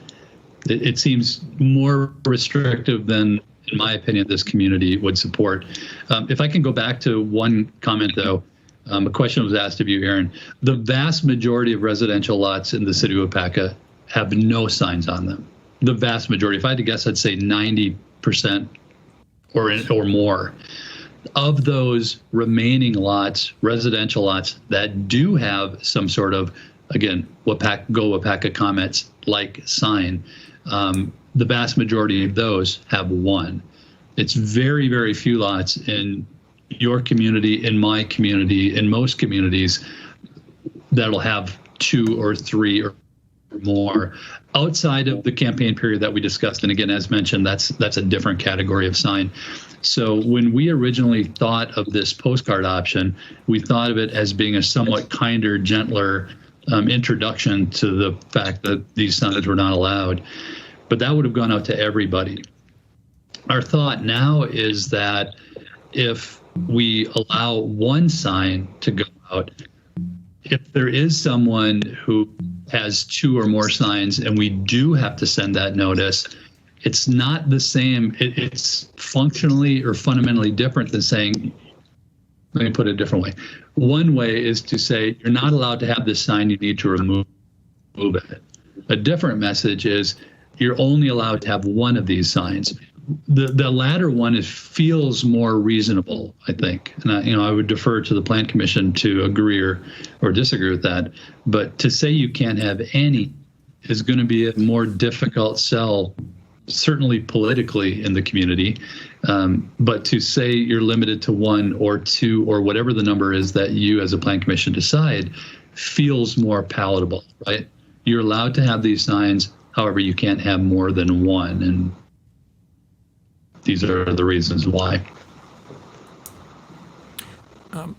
more restrictive than, in my opinion, this community would support. If I can go back to one comment, though, a question was asked of you, Aaron. The vast majority of residential lots in the city of Waupaca have no signs on them. The vast majority. If I had to guess, I'd say 90% or more. Of those remaining lots, residential lots that do have some sort of, again, Go Waupaca Comets like sign, the vast majority of those have 1. It's very, very few lots in your community, in my community, in most communities that'll have 2 or 3 or more outside of the campaign period that we discussed. And again, as mentioned, that's a different category of sign. So when we originally thought of this postcard option, we thought of it as being a somewhat kinder, gentler introduction to the fact that these signs were not allowed. But that would have gone out to everybody. Our thought now is that if we allow one sign to go out, if there is someone who has 2 or more signs and we do have to send that notice, it's not the same. It's functionally or fundamentally different than saying, let me put it a different way. One way is to say, you're not allowed to have this sign, you need to remove it. A different message is, you're only allowed to have one of these signs. The latter one feels more reasonable, I think. And I would defer to the Plan Commission to agree or disagree with that. But to say you can't have any is going to be a more difficult sell, certainly politically in the community. But to say you're limited to 1 or 2 or whatever the number is that you as a Plan Commission decide feels more palatable, right? You're allowed to have these signs. However, you can't have more than 1. And these are the reasons why.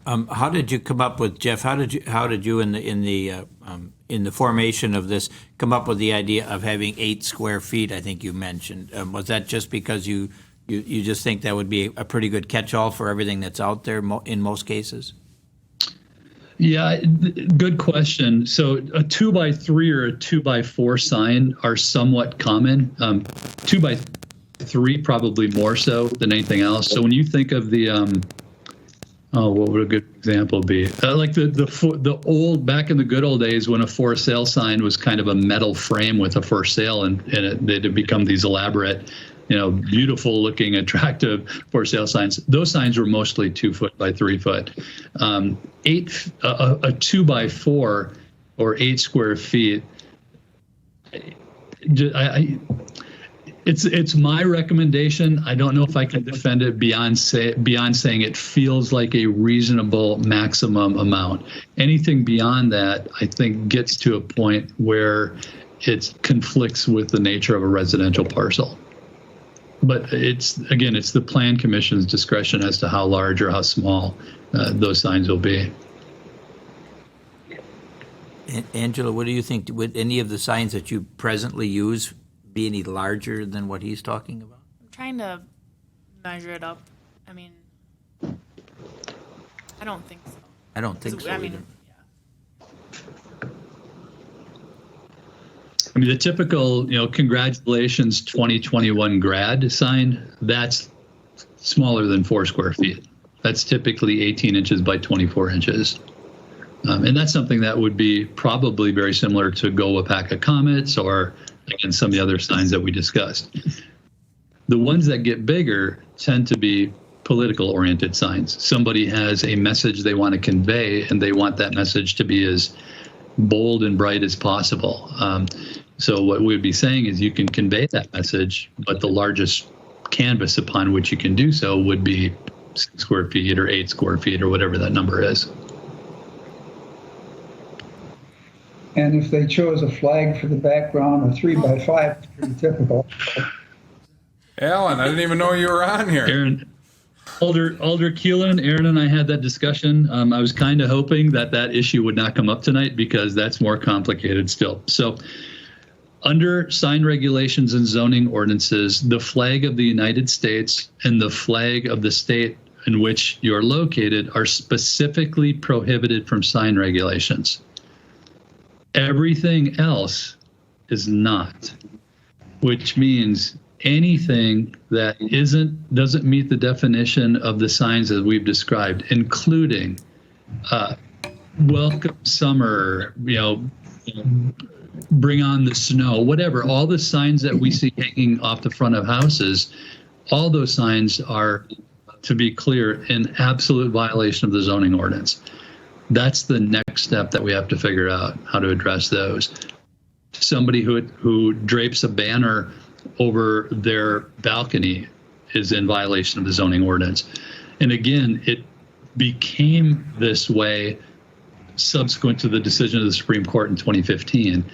How did you come up with, Jeff? How did you in the formation of this come up with the idea of having 8 square feet? I think you mentioned. Was that just because you just think that would be a pretty good catch-all for everything that's out there in most cases? Yeah, good question. So a 2x3 or a 2x4 sign are somewhat common. 2x3 probably more so than anything else. So when you think of the what would a good example be? Like the old, back in the good old days when a for sale sign was kind of a metal frame with a for sale, and it had become these elaborate, beautiful looking, attractive for sale signs. Those signs were mostly 2 foot by 3 foot. A 2x4 or 8 square feet. It's my recommendation. I don't know if I can defend it beyond saying it feels like a reasonable maximum amount. Anything beyond that, I think, gets to a point where it conflicts with the nature of a residential parcel. But it's the Plan Commission's discretion as to how large or how small those signs will be. Angela, what do you think? Would any of the signs that you presently use be any larger than what he's talking about? I'm trying to measure it up. I mean, I don't think so. I don't think so. I mean, the typical, congratulations 2021 grad sign, that's smaller than 4 square feet. That's typically 18 inches by 24 inches. And that's something that would be probably very similar to Go Waupaca Comets or, again, some of the other signs that we discussed. The ones that get bigger tend to be political oriented signs. Somebody has a message they want to convey and they want that message to be as bold and bright as possible. So what we would be saying is you can convey that message, but the largest canvas upon which you can do so would be 6 square feet or 8 square feet or whatever that number is. And if they chose a flag for the background, a 3x5, it's pretty typical. Alan, I didn't even know you were on here. Aaron, Alder Keelan, Aaron and I had that discussion. I was kind of hoping that issue would not come up tonight because that's more complicated still. So under sign regulations and zoning ordinances, the flag of the United States and the flag of the state in which you're located are specifically prohibited from sign regulations. Everything else is not, which means anything that doesn't meet the definition of the signs that we've described, including welcome summer, bring on the snow, whatever, all the signs that we see hanging off the front of houses, all those signs are, to be clear, in absolute violation of the zoning ordinance. That's the next step that we have to figure out how to address those. Somebody who drapes a banner over their balcony is in violation of the zoning ordinance. And again, it became this way subsequent to the decision of the Supreme Court in 2015.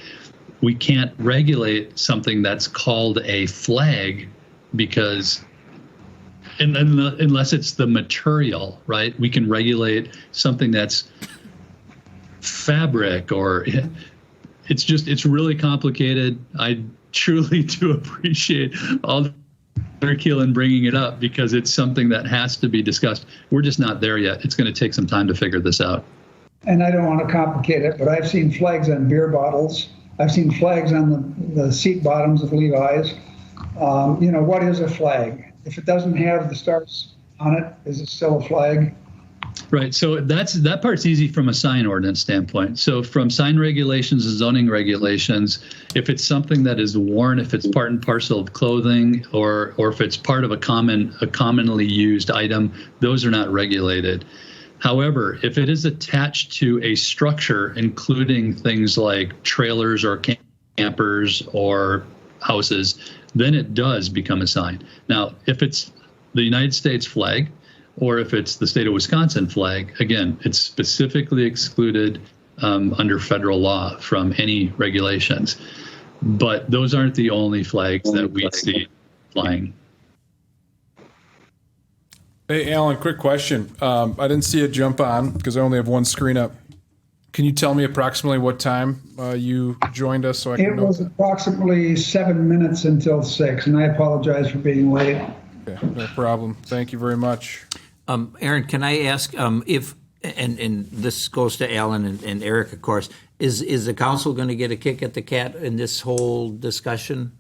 We can't regulate something that's called a flag because unless it's the material, right? We can regulate something that's fabric, or it's really complicated. I truly do appreciate all the Keelan bringing it up, because it's something that has to be discussed. We're just not there yet. It's going to take some time to figure this out. And I don't want to complicate it, but I've seen flags on beer bottles. I've seen flags on the seat bottoms of Levi's. What is a flag? If it doesn't have the stars on it, is it still a flag? Right. So that part's easy from a sign ordinance standpoint. So from sign regulations and zoning regulations, if it's something that is worn, if it's part and parcel of clothing, or if it's part of a commonly used item, those are not regulated. However, if it is attached to a structure, including things like trailers or campers or houses, then it does become a sign. Now, if it's the United States flag, or if it's the state of Wisconsin flag, again, it's specifically excluded under federal law from any regulations. But those aren't the only flags that we see flying. Hey, Alan, quick question. I didn't see it jump on because I only have one screen up. Can you tell me approximately what time you joined us so I can It was approximately 7 minutes until 6, and I apologize for being late. Okay, no problem. Thank you very much. Aaron, can I ask if, and this goes to Alan and Eric, of course, is the council going to get a kick at the cat in this whole discussion?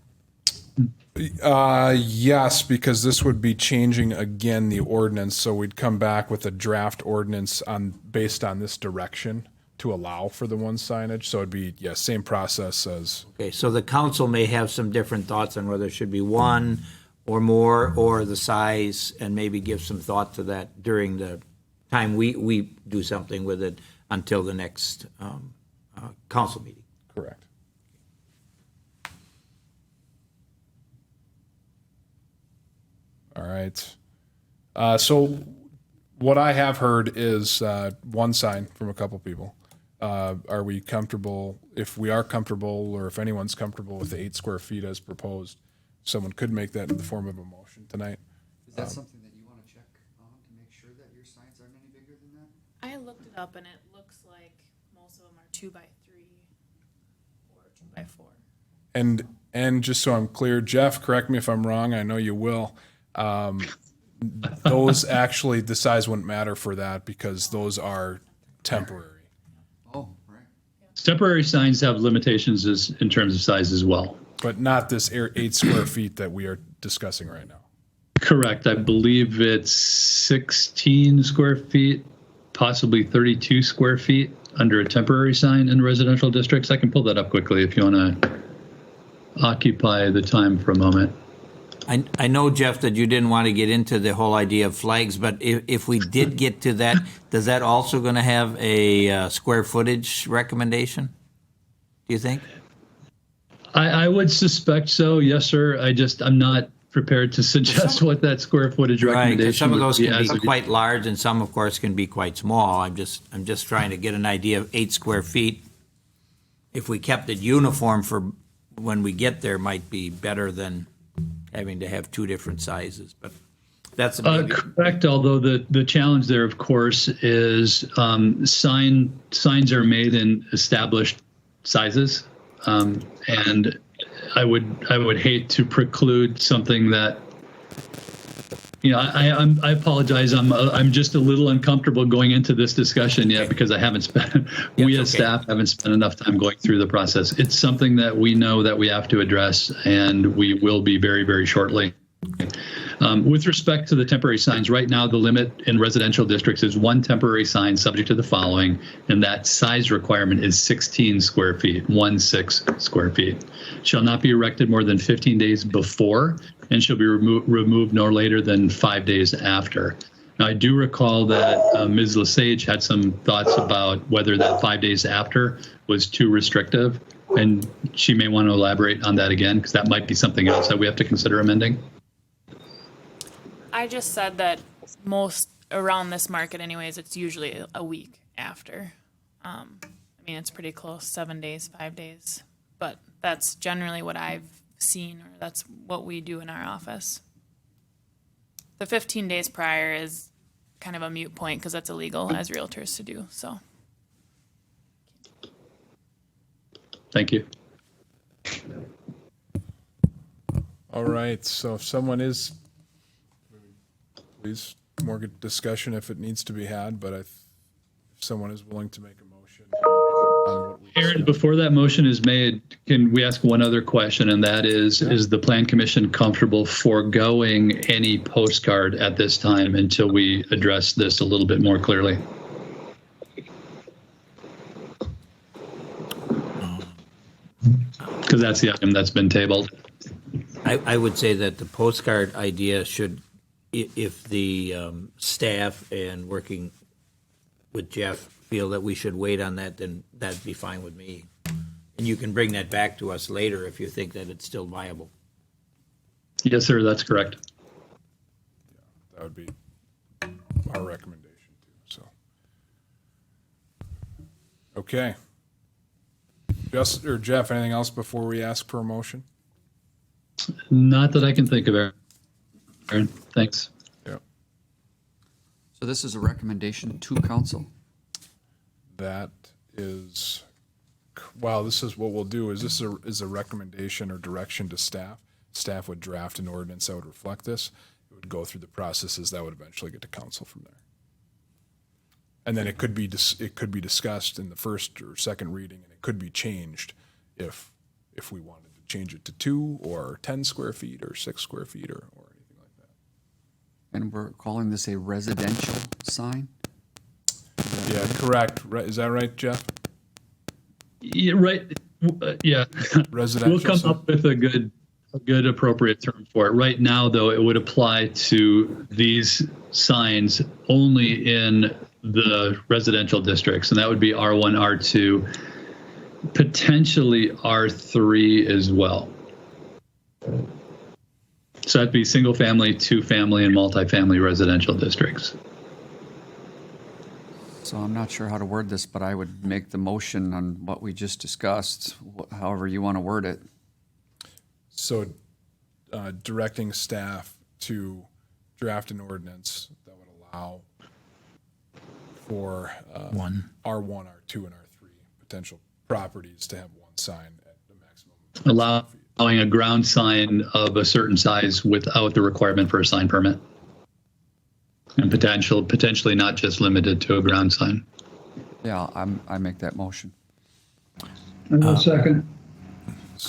Yes, because this would be changing again the ordinance, so we'd come back with a draft ordinance based on this direction to allow for the one signage. So it'd be, same process as. Okay, so the council may have some different thoughts on whether it should be one or more, or the size, and maybe give some thought to that during the time we do something with it until the next council meeting. Correct. All right. So what I have heard is one sign from a couple people. Are we comfortable, if we are comfortable, or if anyone's comfortable with the 8 square feet as proposed, someone could make that in the form of a motion tonight. Is that something that you want to check on to make sure that your signs aren't any bigger than that? I looked it up and it looks like most of them are 2 by 3 or 2 by 4. And just so I'm clear, Jeff, correct me if I'm wrong, I know you will. Those actually, the size wouldn't matter for that because those are temporary. Oh, right. Temporary signs have limitations in terms of size as well. But not this 8 square feet that we are discussing right now. Correct. I believe it's 16 square feet, possibly 32 square feet under a temporary sign in residential districts. I can pull that up quickly if you want to occupy the time for a moment. I know, Jeff, that you didn't want to get into the whole idea of flags, but if we did get to that, does that also going to have a square footage recommendation, do you think? I would suspect so, yes, sir. I'm not prepared to suggest what that square footage recommendation right, some of those would can be be quite large, and some, of course, can be quite small. I'm just trying to get an idea of 8 square feet. If we kept it uniform for when we get there, might be better than having to have 2 different sizes. But that's correct. Although the challenge there, of course, is signs are made in established sizes. And I would hate to preclude something that, I apologize. I'm just a little uncomfortable going into this discussion yet because I haven't spent, we as staff haven't spent enough time going through the process. It's something that we know that we have to address, and we will be very, very shortly. With respect to the temporary signs, right now the limit in residential districts is 1 temporary sign subject to the following, and that size requirement is 16 square feet, 16 square feet. Shall not be erected more than 15 days before, and shall be removed no later than 5 days after. Now, I do recall that Ms. Lesage had some thoughts about whether that 5 days after was too restrictive, and she may want to elaborate on that again, because that might be something else that we have to consider amending. I just said that most around this market anyways, it's usually a week after. I mean, it's pretty close, 7 days, 5 days, but that's generally what I've seen, or that's what we do in our office. The 15 days prior is kind of a moot point because that's illegal as realtors to do, so. Thank you. All right, so if someone is, please, more good discussion if it needs to be had, but if someone is willing to make a motion on what we Aaron, before that motion is made, can we ask one other question? And that is the Plan Commission comfortable foregoing any postcard at this time until we address this a little bit more clearly? Because that's the item that's been tabled. I would say that the postcard idea should, if the staff and working with Jeff feel that we should wait on that, then that'd be fine with me. And you can bring that back to us later if you think that it's still viable. Yes, sir, that's correct. That would be our recommendation too, so. Okay. Jeff, anything else before we ask for a motion? Not that I can think of, Aaron. Thanks. Yeah. So this is a recommendation to council. That is, well, this is what we'll do, is this is a recommendation or direction to staff. Staff would draft an ordinance that would reflect this. It would go through the processes that would eventually get to council from there. And then it could be discussed in the first or second reading, and it could be changed if we wanted to change it to 2 or 10 square feet or 6 square feet or anything like that. And we're calling this a residential sign? Yeah, correct. Is that right, Jeff? Yeah, right. Yeah. Residential. We'll come up with a good appropriate term for it. Right now, though, it would apply to these signs only in the residential districts, and that would be R1, R2, potentially R3 as well. So that'd be single family, 2-family, and multifamily residential districts. So I'm not sure how to word this, but I would make the motion on what we just discussed, however you want to word it. So directing staff to draft an ordinance that would allow for R1, R2, and R3 potential properties to have one sign at the maximum. Allowing a ground sign of a certain size without the requirement for a sign permit. And potentially not just limited to a ground sign. Yeah, I make that motion. And a second.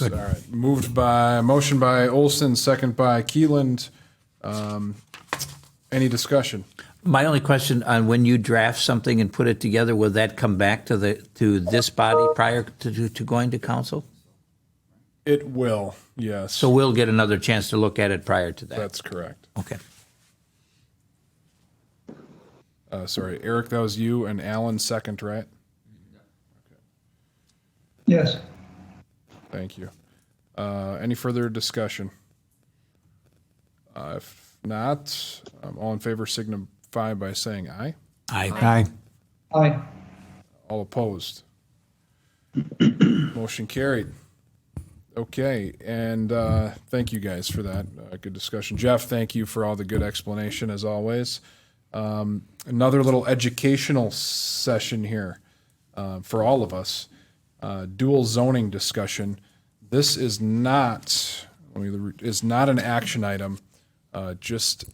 All right. Motion by Olson, second by Keeland. Any discussion? My only question on when you draft something and put it together, will that come back to this body prior to going to council? It will, yes. So we'll get another chance to look at it prior to that. That's correct. Okay. Sorry, Eric, that was you, and Alan second, right? Yes. Thank you. Any further discussion? If not, all in favor signify by saying aye. Aye. Aye. All opposed? Motion carried. Okay, and thank you guys for that good discussion. Jeff, thank you for all the good explanation as always. Another little educational session here for all of us. Dual zoning discussion. This is not an action item, just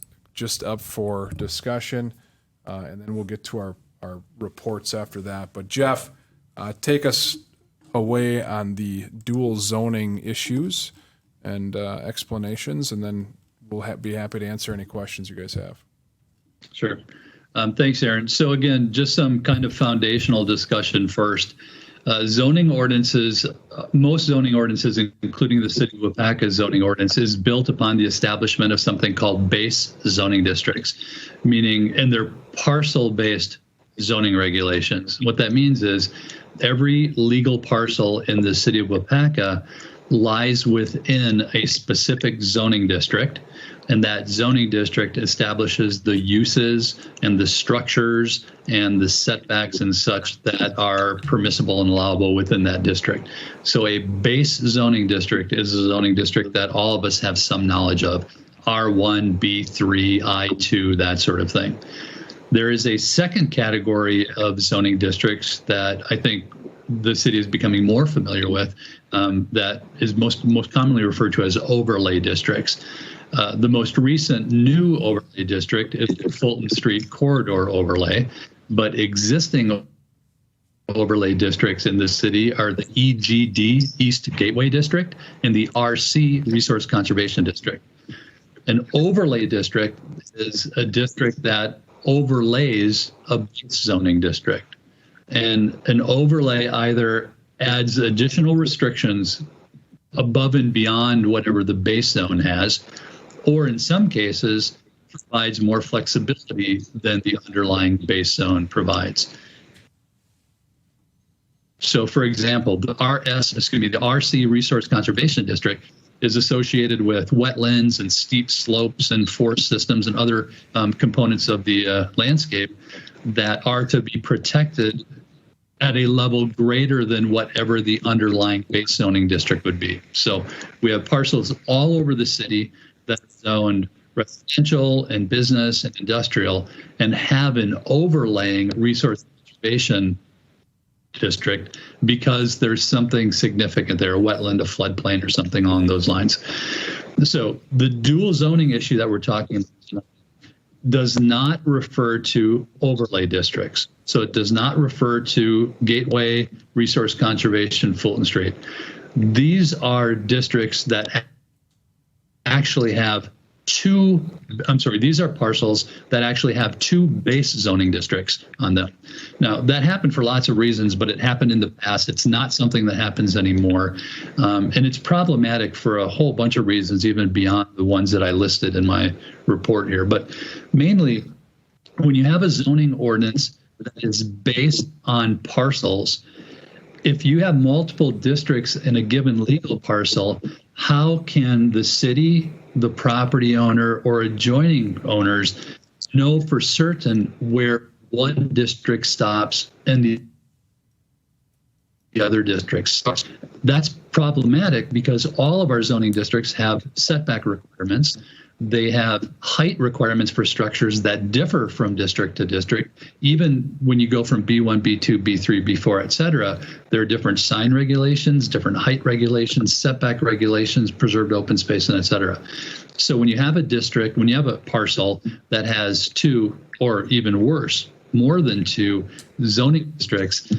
up for discussion, and then we'll get to our reports after that. But Jeff, take us away on the dual zoning issues and explanations, and then we'll be happy to answer any questions you guys have. Sure. Thanks, Aaron. So again, just some kind of foundational discussion first. Zoning ordinances, most zoning ordinances, including the City of Waupaca zoning ordinance, is built upon the establishment of something called base zoning districts, meaning, and they're parcel-based zoning regulations. What that means is every legal parcel in the City of Waupaca lies within a specific zoning district, and that zoning district establishes the uses and the structures and the setbacks and such that are permissible and allowable within that district. So a base zoning district is a zoning district that all of us have some knowledge of. R1, B3, I2, that sort of thing. There is a second category of zoning districts that I think the city is becoming more familiar with, that is most commonly referred to as overlay districts. The most recent new overlay district is the Fulton Street Corridor Overlay, but existing overlay districts in the city are the EGD, East Gateway District, and the RC, Resource Conservation District. An overlay district is a district that overlays a zoning district. And an overlay either adds additional restrictions above and beyond whatever the base zone has, or in some cases provides more flexibility than the underlying base zone provides. So for example, the RC Resource Conservation District is associated with wetlands and steep slopes and forest systems and other components of the landscape that are to be protected at a level greater than whatever the underlying base zoning district would be. So we have parcels all over the city that are zoned residential and business and industrial and have an overlaying resource conservation district because there's something significant there, a wetland, a floodplain, or something along those lines. So the dual zoning issue that we're talking about does not refer to overlay districts. So it does not refer to Gateway, Resource Conservation, Fulton Street. These are districts that actually have these are parcels that actually have two base zoning districts on them. Now, that happened for lots of reasons, but it happened in the past. It's not something that happens anymore. And it's problematic for a whole bunch of reasons, even beyond the ones that I listed in my report here. But mainly, when you have a zoning ordinance that is based on parcels, if you have multiple districts in a given legal parcel, how can the city, the property owner, or adjoining owners know for certain where one district stops and the other district starts? That's problematic because all of our zoning districts have setback requirements. They have height requirements for structures that differ from district to district. Even when you go from B1, B2, B3, B4, et cetera, there are different sign regulations, different height regulations, setback regulations, preserved open space, and et cetera. So when you have a district, when you have a parcel that has two, or even worse, more than two zoning districts,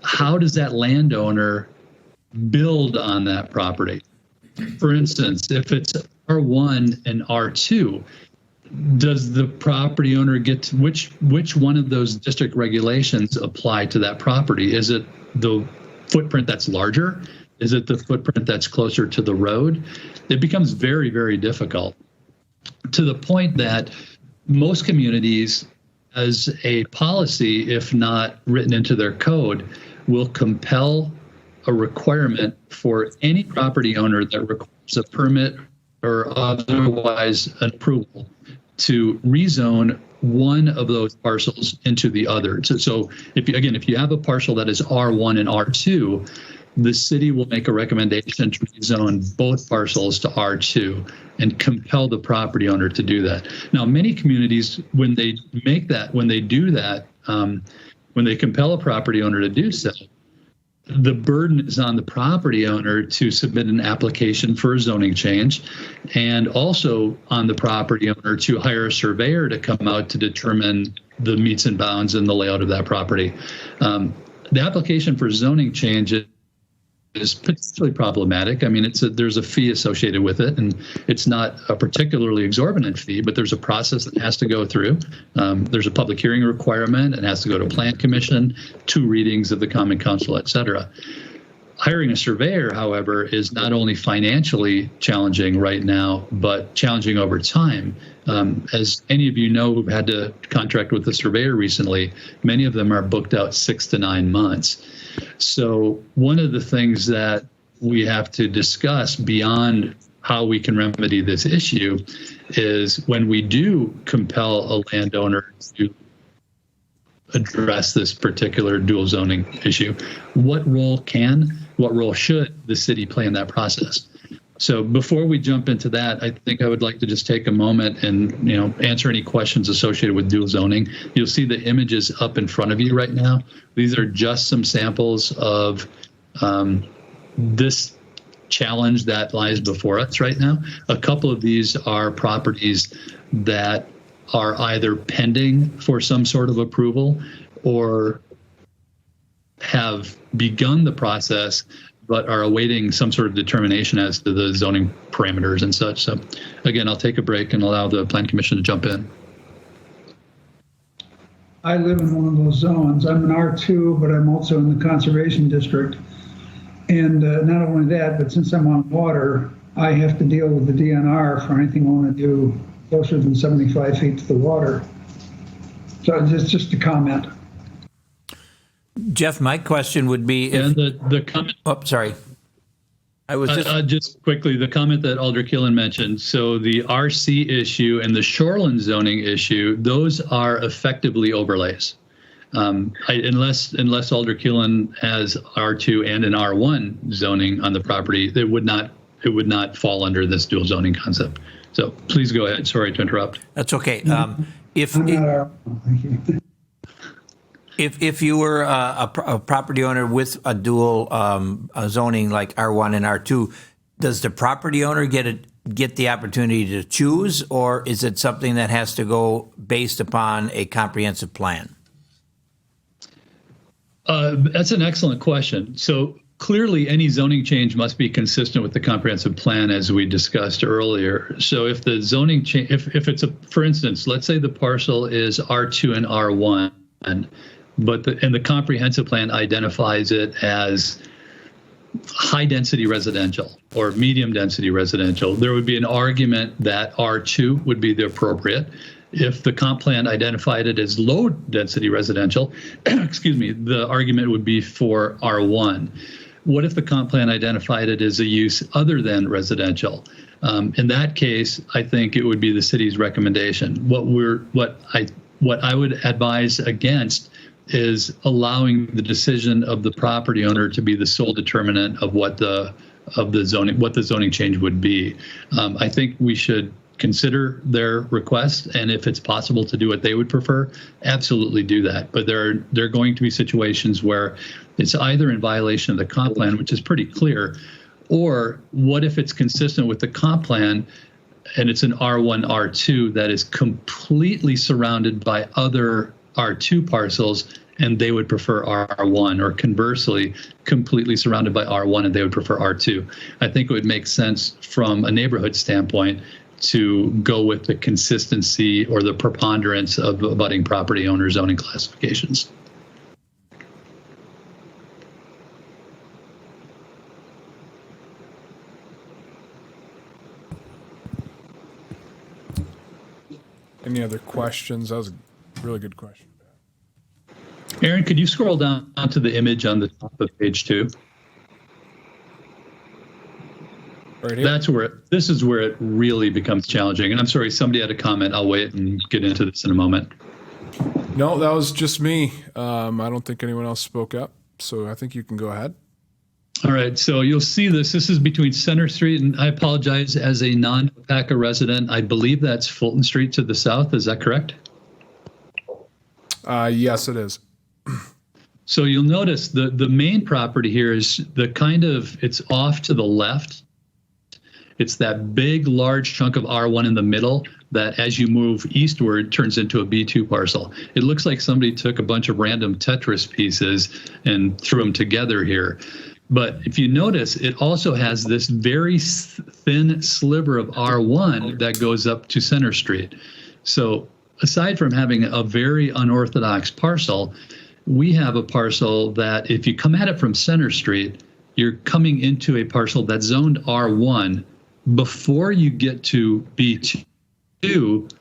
how does that landowner build on that property? For instance, if it's R1 and R2, does the property owner get to, which one of those district regulations apply to that property? Is it the footprint that's larger? Is it the footprint that's closer to the road? It becomes very, very difficult, to the point that most communities, as a policy, if not written into their code, will compel a requirement for any property owner that requires a permit or otherwise an approval to rezone one of those parcels into the other. So if you have a parcel that is R1 and R2, the city will make a recommendation to rezone both parcels to R2 and compel the property owner to do that. Now, many communities, when they compel a property owner to do so, the burden is on the property owner to submit an application for a zoning change, and also on the property owner to hire a surveyor to come out to determine the meets and bounds and the layout of that property. The application for zoning change is particularly problematic. I mean, there's a fee associated with it, and it's not a particularly exorbitant fee, but there's a process that has to go through. There's a public hearing requirement. It has to go to Plan Commission, 2 readings of the Common Council, et cetera. Hiring a surveyor, however, is not only financially challenging right now, but challenging over time. As any of you know who've had to contract with a surveyor recently, many of them are booked out 6 to 9 months. So one of the things that we have to discuss beyond how we can remedy this issue is when we do compel a landowner to address this particular dual zoning issue, what role should the city play in that process? So before we jump into that, I think I would like to just take a moment and, answer any questions associated with dual zoning. You'll see the images up in front of you right now. These are just some samples of this challenge that lies before us right now. A couple of these are properties that are either pending for some sort of approval or have begun the process but are awaiting some sort of determination as to the zoning parameters and such. So again, I'll take a break and allow the Plan Commission to jump in. I live in one of those zones. I'm an R2, but I'm also in the conservation district. And not only that, but since I'm on water, I have to deal with the DNR for anything I want to do closer than 75 feet to the water. So it's just a comment. Jeff, my question would be if, And the comment. oh, sorry. I was Just quickly, the comment that Alder Keelan mentioned. So the RC issue and the shoreline zoning issue, those are effectively overlays. Unless Alder Keelan has R2 and an R1 zoning on the property, it would not fall under this dual zoning concept. So please go ahead. Sorry to interrupt. That's okay. If I'm not R1, thank you. If you were a property owner with a dual zoning like R1 and R2, does the property owner get the opportunity to choose, or is it something that has to go based upon a comprehensive plan? That's an excellent question. So clearly, any zoning change must be consistent with the comprehensive plan, as we discussed earlier. So if the zoning change, if it's for instance, let's say the parcel is R2 and R1. But the comprehensive plan identifies it as high density residential or medium density residential. There would be an argument that R2 would be the appropriate. If the comp plan identified it as low density residential, excuse me, the argument would be for R1. What if the comp plan identified it as a use other than residential? In that case, I think it would be the city's recommendation. What I would advise against is allowing the decision of the property owner to be the sole determinant of what the zoning change would be. I think we should consider their request, and if it's possible to do what they would prefer, absolutely do that. But there are going to be situations where it's either in violation of the comp plan, which is pretty clear, or what if it's consistent with the comp plan and it's an R1, R2 that is completely surrounded by other R2 parcels, and they would prefer R1, or conversely, completely surrounded by R1 and they would prefer R2. I think it would make sense from a neighborhood standpoint to go with the consistency or the preponderance of abutting property owner zoning classifications. Any other questions? That was a really good question. Aaron, could you scroll down to the image on the top of page 2? Right here. This is where it really becomes challenging. And I'm sorry, somebody had a comment. I'll wait and get into this in a moment. No, that was just me. I don't think anyone else spoke up, so I think you can go ahead. All right, so you'll see this. This is between Center Street, and I apologize, as a non-Waupaca resident, I believe that's Fulton Street to the south. Is that correct? Yes, it is. So you'll notice the main property here is it's off to the left. It's that big, large chunk of R1 in the middle that, as you move eastward, turns into a B2 parcel. It looks like somebody took a bunch of random Tetris pieces and threw them together here. But if you notice, it also has this very thin sliver of R1 that goes up to Center Street. So aside from having a very unorthodox parcel, we have a parcel that if you come at it from Center Street, you're coming into a parcel that's zoned R1 before you get to B2,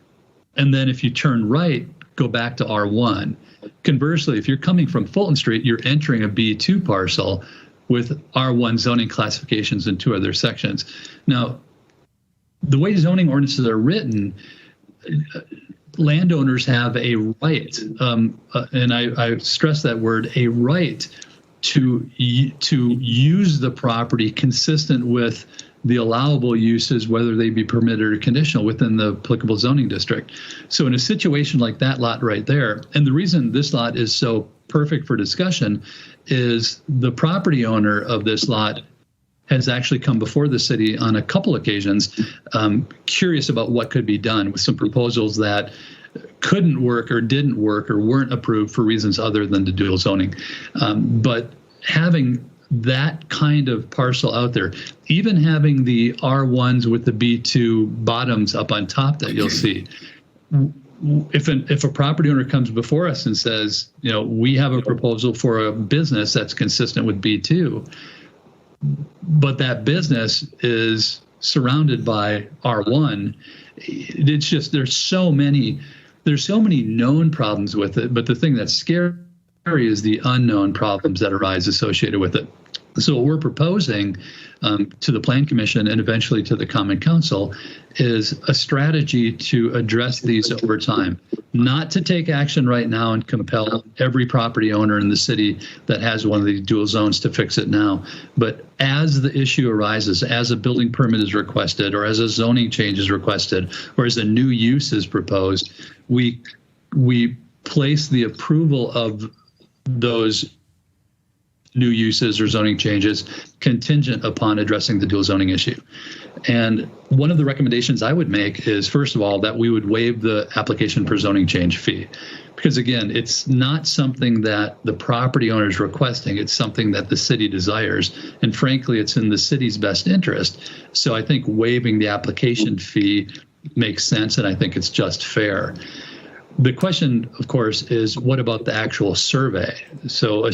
and then if you turn right, go back to R1. Conversely, if you're coming from Fulton Street, you're entering a B2 parcel with R1 zoning classifications in 2 other sections. Now, the way zoning ordinances are written, landowners have a right, and I stress that word, a right to use the property consistent with the allowable uses, whether they be permitted or conditional within the applicable zoning district. So in a situation like that lot right there, and the reason this lot is so perfect for discussion is the property owner of this lot has actually come before the city on a couple occasions, curious about what could be done with some proposals that couldn't work or didn't work or weren't approved for reasons other than the dual zoning. But having that kind of parcel out there, even having the R1s with the B2 bottoms up on top that you'll see, if a property owner comes before us and says, you know, we have a proposal for a business that's consistent with B2, but that business is surrounded by R1, it's just there's so many known problems with it, but the thing that's scary is the unknown problems that arise associated with it. So what we're proposing to the Plan Commission and eventually to the Common Council is a strategy to address these over time, not to take action right now and compel every property owner in the city that has one of these dual zones to fix it now. But as the issue arises, as a building permit is requested, or as a zoning change is requested, or as a new use is proposed, we place the approval of those new uses or zoning changes contingent upon addressing the dual zoning issue. And one of the recommendations I would make is, first of all, that we would waive the application for zoning change fee. Because again, it's not something that the property owner is requesting, it's something that the city desires. And frankly, it's in the city's best interest. So I think waiving the application fee makes sense, and I think it's just fair. The question, of course, is what about the actual survey? So a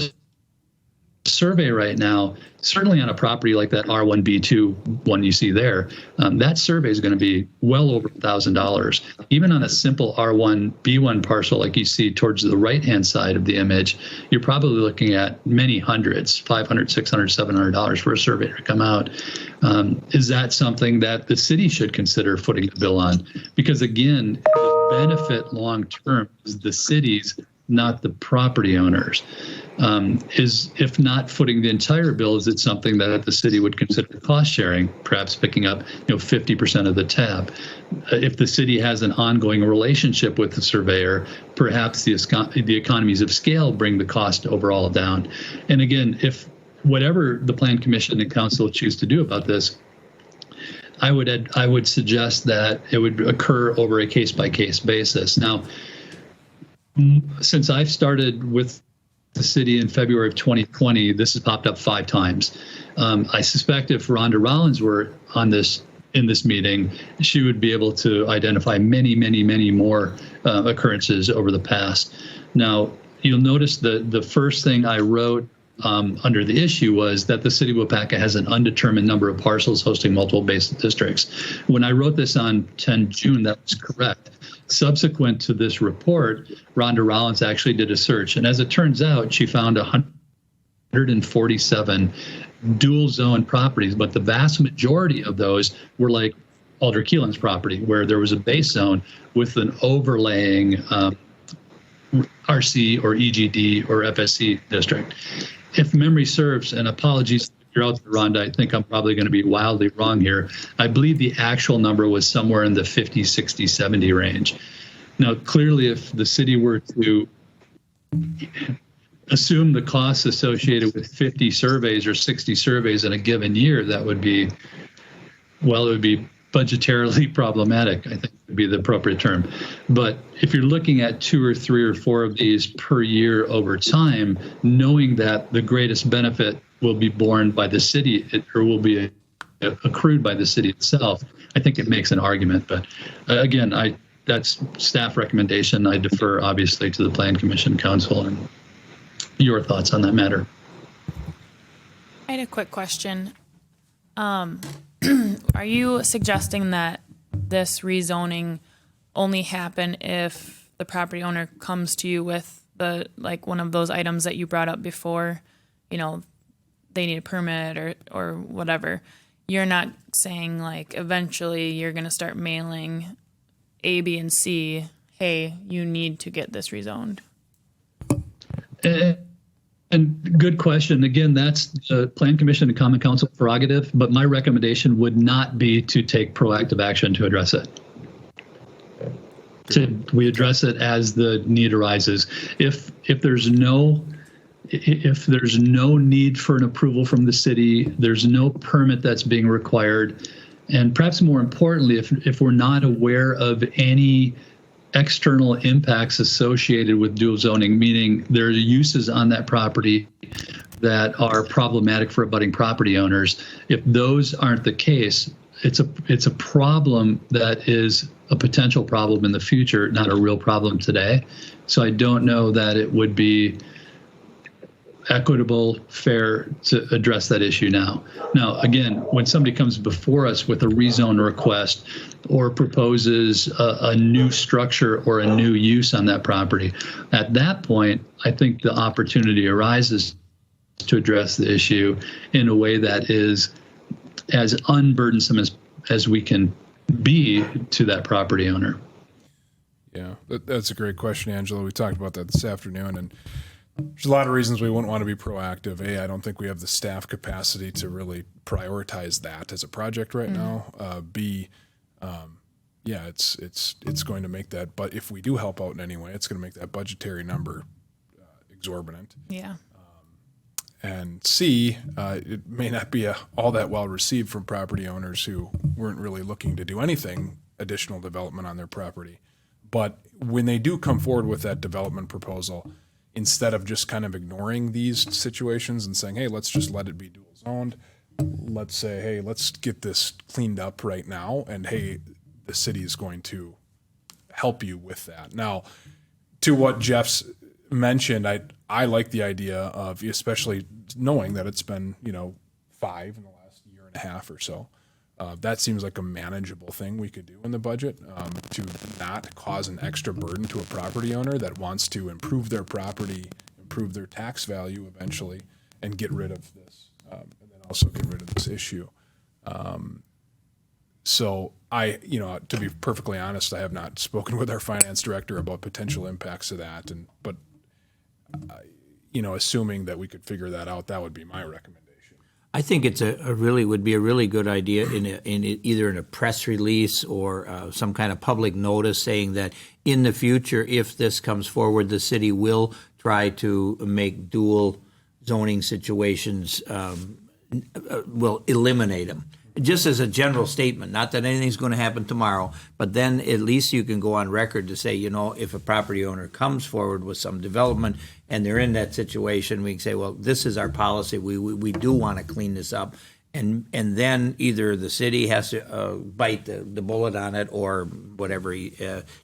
survey right now, certainly on a property like that R1B2 one you see there, that survey is going to be well over $1,000. Even on a simple R1B1 parcel like you see towards the right-hand side of the image, you're probably looking at many hundreds, $500, $600, $700 for a survey to come out. Is that something that the city should consider footing the bill on? Because again, the benefit long-term is the city's, not the property owners. Is, if not footing the entire bill, is it something that the city would consider cost sharing, perhaps picking up 50% of the tab? If the city has an ongoing relationship with the surveyor, perhaps the economies of scale bring the cost overall down. And again, if whatever the Plan Commission and Council choose to do about this, I would suggest that it would occur over a case-by-case basis. Now, since I've started with the city in February of 2020, this has popped up 5 times. I suspect if Rhonda Rollins were on this in this meeting, she would be able to identify many, many, many more occurrences over the past. Now, you'll notice the first thing I wrote under the issue was that the city of Waupaca has an undetermined number of parcels hosting multiple basic districts. When I wrote this on 10 June, that was correct. Subsequent to this report, Rhonda Rollins actually did a search, and as it turns out, she found 147 dual zone properties, but the vast majority of those were like Alder Keelan's property, where there was a base zone with an overlaying RC or EGD or FSC district. If memory serves, and apologies if you're out there, Rhonda, I think I'm probably going to be wildly wrong here. I believe the actual number was somewhere in the 50, 60, 70 range. Now, clearly, if the city were to assume the costs associated with 50 surveys or 60 surveys in a given year, that would be, well, it would be budgetarily problematic, I think would be the appropriate term. But if you're looking at 2 or 3 or 4 of these per year over time, knowing that the greatest benefit will be borne by the city or will be accrued by the city itself, I think it makes an argument. But again, that's staff recommendation. I defer obviously to the Plan Commission, Council, and your thoughts on that matter. I had a quick question. Are you suggesting that this rezoning only happen if the property owner comes to you with one of those items that you brought up before, they need a permit or whatever? You're not saying eventually you're going to start mailing A, B, and C, hey, you need to get this rezoned. And good question. Again, that's the Plan Commission and Common Council prerogative, but my recommendation would not be to take proactive action to address it. We address it as the need arises. If there's no need for an approval from the city, there's no permit that's being required, and perhaps more importantly, if we're not aware of any external impacts associated with dual zoning, meaning there are uses on that property that are problematic for abutting property owners. If those aren't the case, it's a problem that is a potential problem in the future, not a real problem today. So I don't know that it would be equitable, fair to address that issue now. Now, again, when somebody comes before us with a rezone request or proposes a new structure or a new use on that property, at that point, I think the opportunity arises to address the issue in a way that is as unburdensome as we can be to that property owner. Yeah, that's a great question, Angela. We talked about that this afternoon, and there's a lot of reasons we wouldn't want to be proactive. A, I don't think we have the staff capacity to really prioritize that as a project right now. B, yeah, it's going to make that, but if we do help out in any way, it's going to make that budgetary number exorbitant. Yeah. And C, it may not be all that well received from property owners who weren't really looking to do anything additional development on their property. But when they do come forward with that development proposal, instead of just kind of ignoring these situations and saying, hey, let's just let it be dual zoned, let's say, hey, let's get this cleaned up right now, and hey, the city is going to help you with that. Now, to what Jeff's mentioned, I like the idea of, especially knowing that it's been 5 in the last year and a half or so. That seems like a manageable thing we could do in the budget to not cause an extra burden to a property owner that wants to improve their property, improve their tax value eventually, and get rid of this, and then also get rid of this issue. So to be perfectly honest, I have not spoken with our finance director about potential impacts of that, but assuming that we could figure that out, that would be my recommendation. I think it's would be a really good idea either in a press release or some kind of public notice saying that in the future, if this comes forward, the city will try to make dual zoning situations, will eliminate them. Just as a general statement, not that anything's going to happen tomorrow, but then at least you can go on record to say, if a property owner comes forward with some development and they're in that situation, we can say, well, this is our policy. We do want to clean this up. And then either the city has to bite the bullet on it, or whatever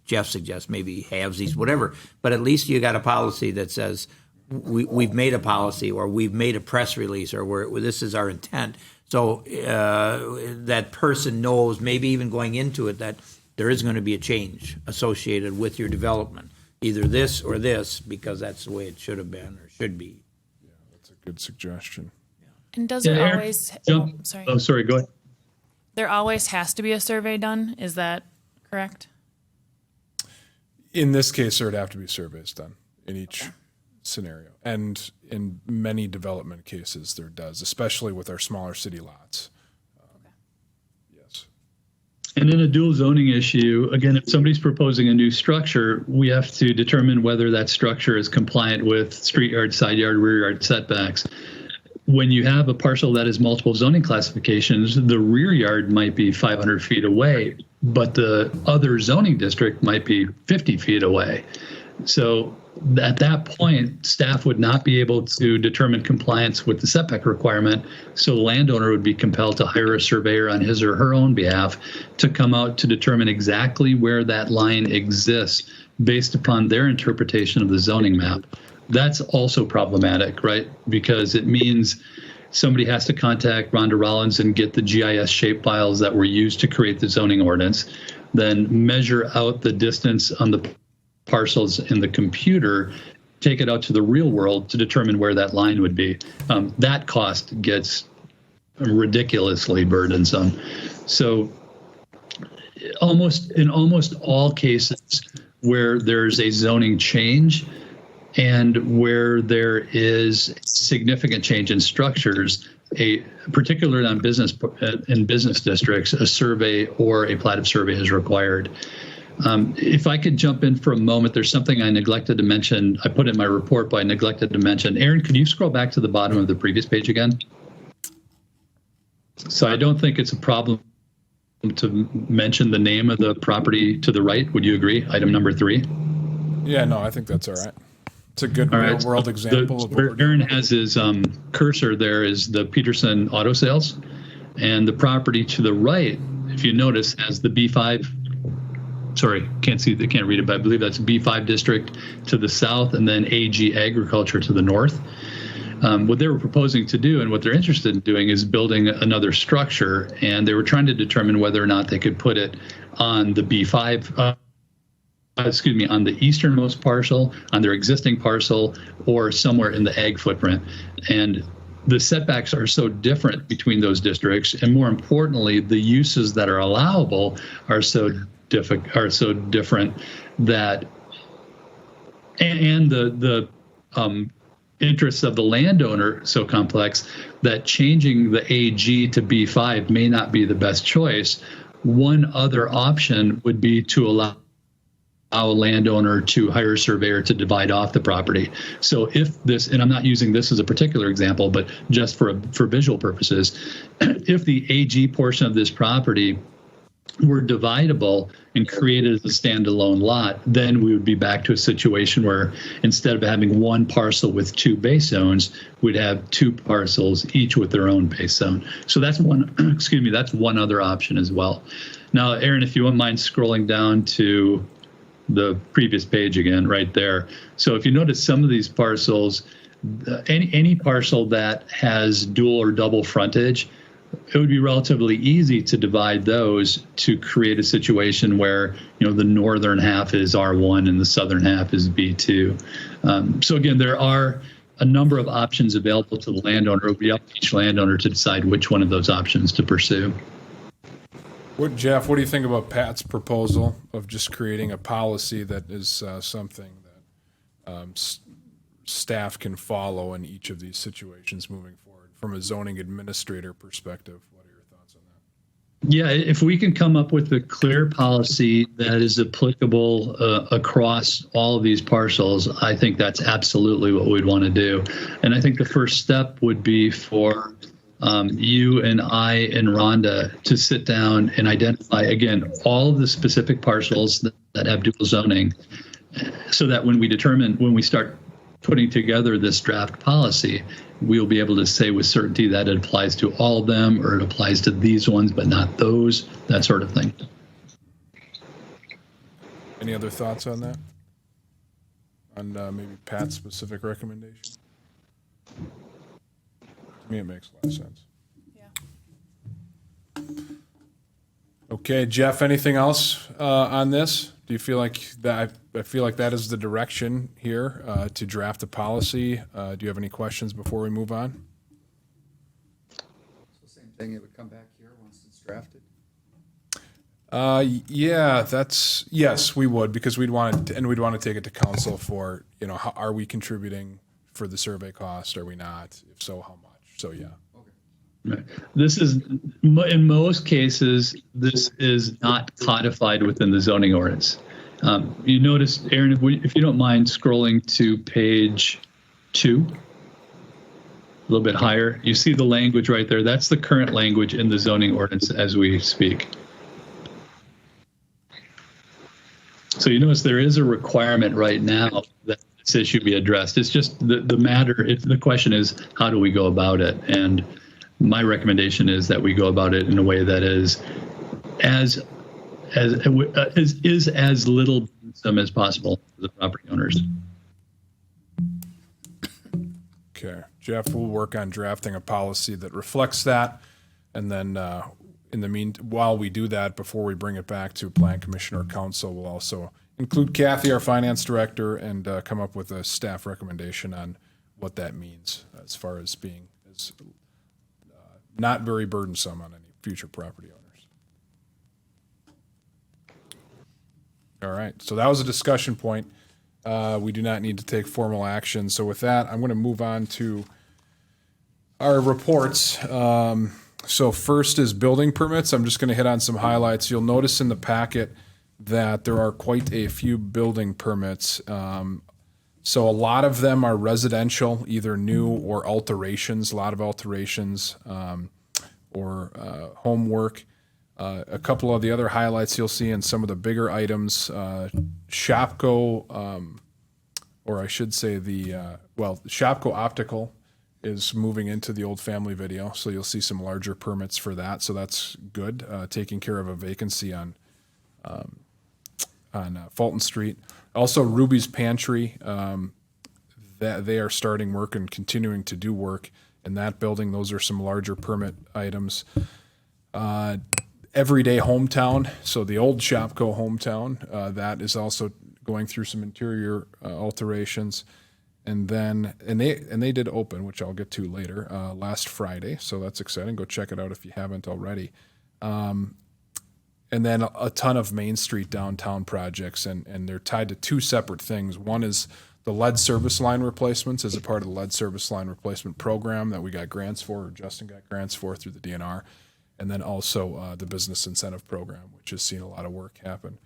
Jeff suggests, maybe halvesies, whatever. But at least you got a policy that says we've made a policy, or we've made a press release, or this is our intent. So that person knows, maybe even going into it, that there is going to be a change associated with your development, either this or this, because that's the way it should have been or should be. Yeah, that's a good suggestion. And does it Aaron, always? Sorry. Oh, sorry. Go ahead. There always has to be a survey done. Is that correct? In this case, there would have to be surveys done in each scenario. And in many development cases, there does, especially with our smaller city lots. Yes. And in a dual zoning issue, again, if somebody's proposing a new structure, we have to determine whether that structure is compliant with street yard, side yard, rear yard setbacks. When you have a parcel that has multiple zoning classifications, the rear yard might be 500 feet away, but the other zoning district might be 50 feet away. So at that point, staff would not be able to determine compliance with the setback requirement. So the landowner would be compelled to hire a surveyor on his or her own behalf to come out to determine exactly where that line exists based upon their interpretation of the zoning map. That's also problematic, right? Because it means somebody has to contact Rhonda Rollins and get the GIS shape files that were used to create the zoning ordinance, then measure out the distance on the parcels in the computer, take it out to the real world to determine where that line would be. That cost gets ridiculously burdensome. So in almost all cases where there's a zoning change, and where there is significant change in structures, particularly on in business districts, a survey or a plat of survey is required. If I could jump in for a moment, there's something I neglected to mention. I put in my report, but I neglected to mention. Aaron, could you scroll back to the bottom of the previous page again? So I don't think it's a problem to mention the name of the property to the right. Would you agree? Item number 3. Yeah, no, I think that's all right. It's a good All right. real-world example of what we're Where doing. Aaron has his cursor there is the Peterson Auto Sales, and the property to the right, if you notice, has the B5. Sorry, can't read it, but I believe that's B5 district to the south, and then AG Agriculture to the north. What they were proposing to do and what they're interested in doing is building another structure, and they were trying to determine whether or not they could put it on the B5, on the easternmost parcel, on their existing parcel, or somewhere in the ag footprint. And the setbacks are so different between those districts, and more importantly, the uses that are allowable are so different that, and the interests of the landowner so complex that changing the AG to B5 may not be the best choice. One other option would be to allow a landowner to hire a surveyor to divide off the property. So if this, and I'm not using this as a particular example, but just for visual purposes, if the AG portion of this property were dividable and created as a standalone lot, then we would be back to a situation where instead of having one parcel with 2 base zones, we'd have 2 parcels, each with their own base zone. So that's one, that's one other option as well. Now, Aaron, if you wouldn't mind scrolling down to the previous page again, right there. So if you notice some of these parcels, any parcel that has dual or double frontage, it would be relatively easy to divide those to create a situation where, the northern half is R1 and the southern half is B2. So again, there are a number of options available to the landowner. It would be up to each landowner to decide which one of those options to pursue. Jeff, what do you think about Pat's proposal of just creating a policy that is something that staff can follow in each of these situations moving forward? From a zoning administrator perspective, what are your thoughts on that? Yeah, if we can come up with a clear policy that is applicable across all of these parcels, I think that's absolutely what we'd want to do. And I think the first step would be for you and I and Rhonda to sit down and identify, again, all of the specific parcels that have dual zoning, so that when we start putting together this draft policy, we'll be able to say with certainty that it applies to all of them, or it applies to these ones but not those, that sort of thing. Any other thoughts on that? On maybe Pat's specific recommendation? To me, it makes a lot of sense. Yeah. Okay, Jeff, anything else on this? Do you feel like that? I feel like that is the direction here to draft a policy. Do you have any questions before we move on? So same thing, it would come back here once it's drafted. Yeah, yes, we would, because we'd want to take it to council for, how are we contributing for the survey cost? Are we not? If so, how much? So, yeah. Right. This is, in most cases, this is not codified within the zoning ordinance. You notice, Aaron, if you don't mind scrolling to page 2, a little bit higher, you see the language right there. That's the current language in the zoning ordinance as we speak. So you notice there is a requirement right now that this issue be addressed. It's just the question is, how do we go about it? And my recommendation is that we go about it in a way that is as little burdensome as possible for the property owners. Okay, Jeff, we'll work on drafting a policy that reflects that, and then while we do that, before we bring it back to Plan Commission or Council, we'll also include Kathy, our finance director, and come up with a staff recommendation on what that means as far as being as not very burdensome on any future property owners. All right, so that was a discussion point. We do not need to take formal action. So with that, I'm going to move on to our reports. So first is building permits. I'm just going to hit on some highlights. You'll notice in the packet that there are quite a few building permits. So a lot of them are residential, either new or alterations, a lot of alterations or homework. A couple of the other highlights you'll see in some of the bigger items, Shopko, or I should say Shopko Optical is moving into the old family video. So you'll see some larger permits for that. So that's good, taking care of a vacancy on Fulton Street. Also, Ruby's Pantry, that they are starting work and continuing to do work in that building. Those are some larger permit items. Everyday Hometown, so the old Shopko Hometown, that is also going through some interior alterations. And then, and they did open, which I'll get to later, last Friday. So that's exciting. Go check it out if you haven't already. And then a ton of Main Street downtown projects, and they're tied to two separate things. One is the lead service line replacements as a part of the lead service line replacement program that we got grants for, or Justin got grants for through the DNR. And then also the business incentive program, which has seen a lot of work happen.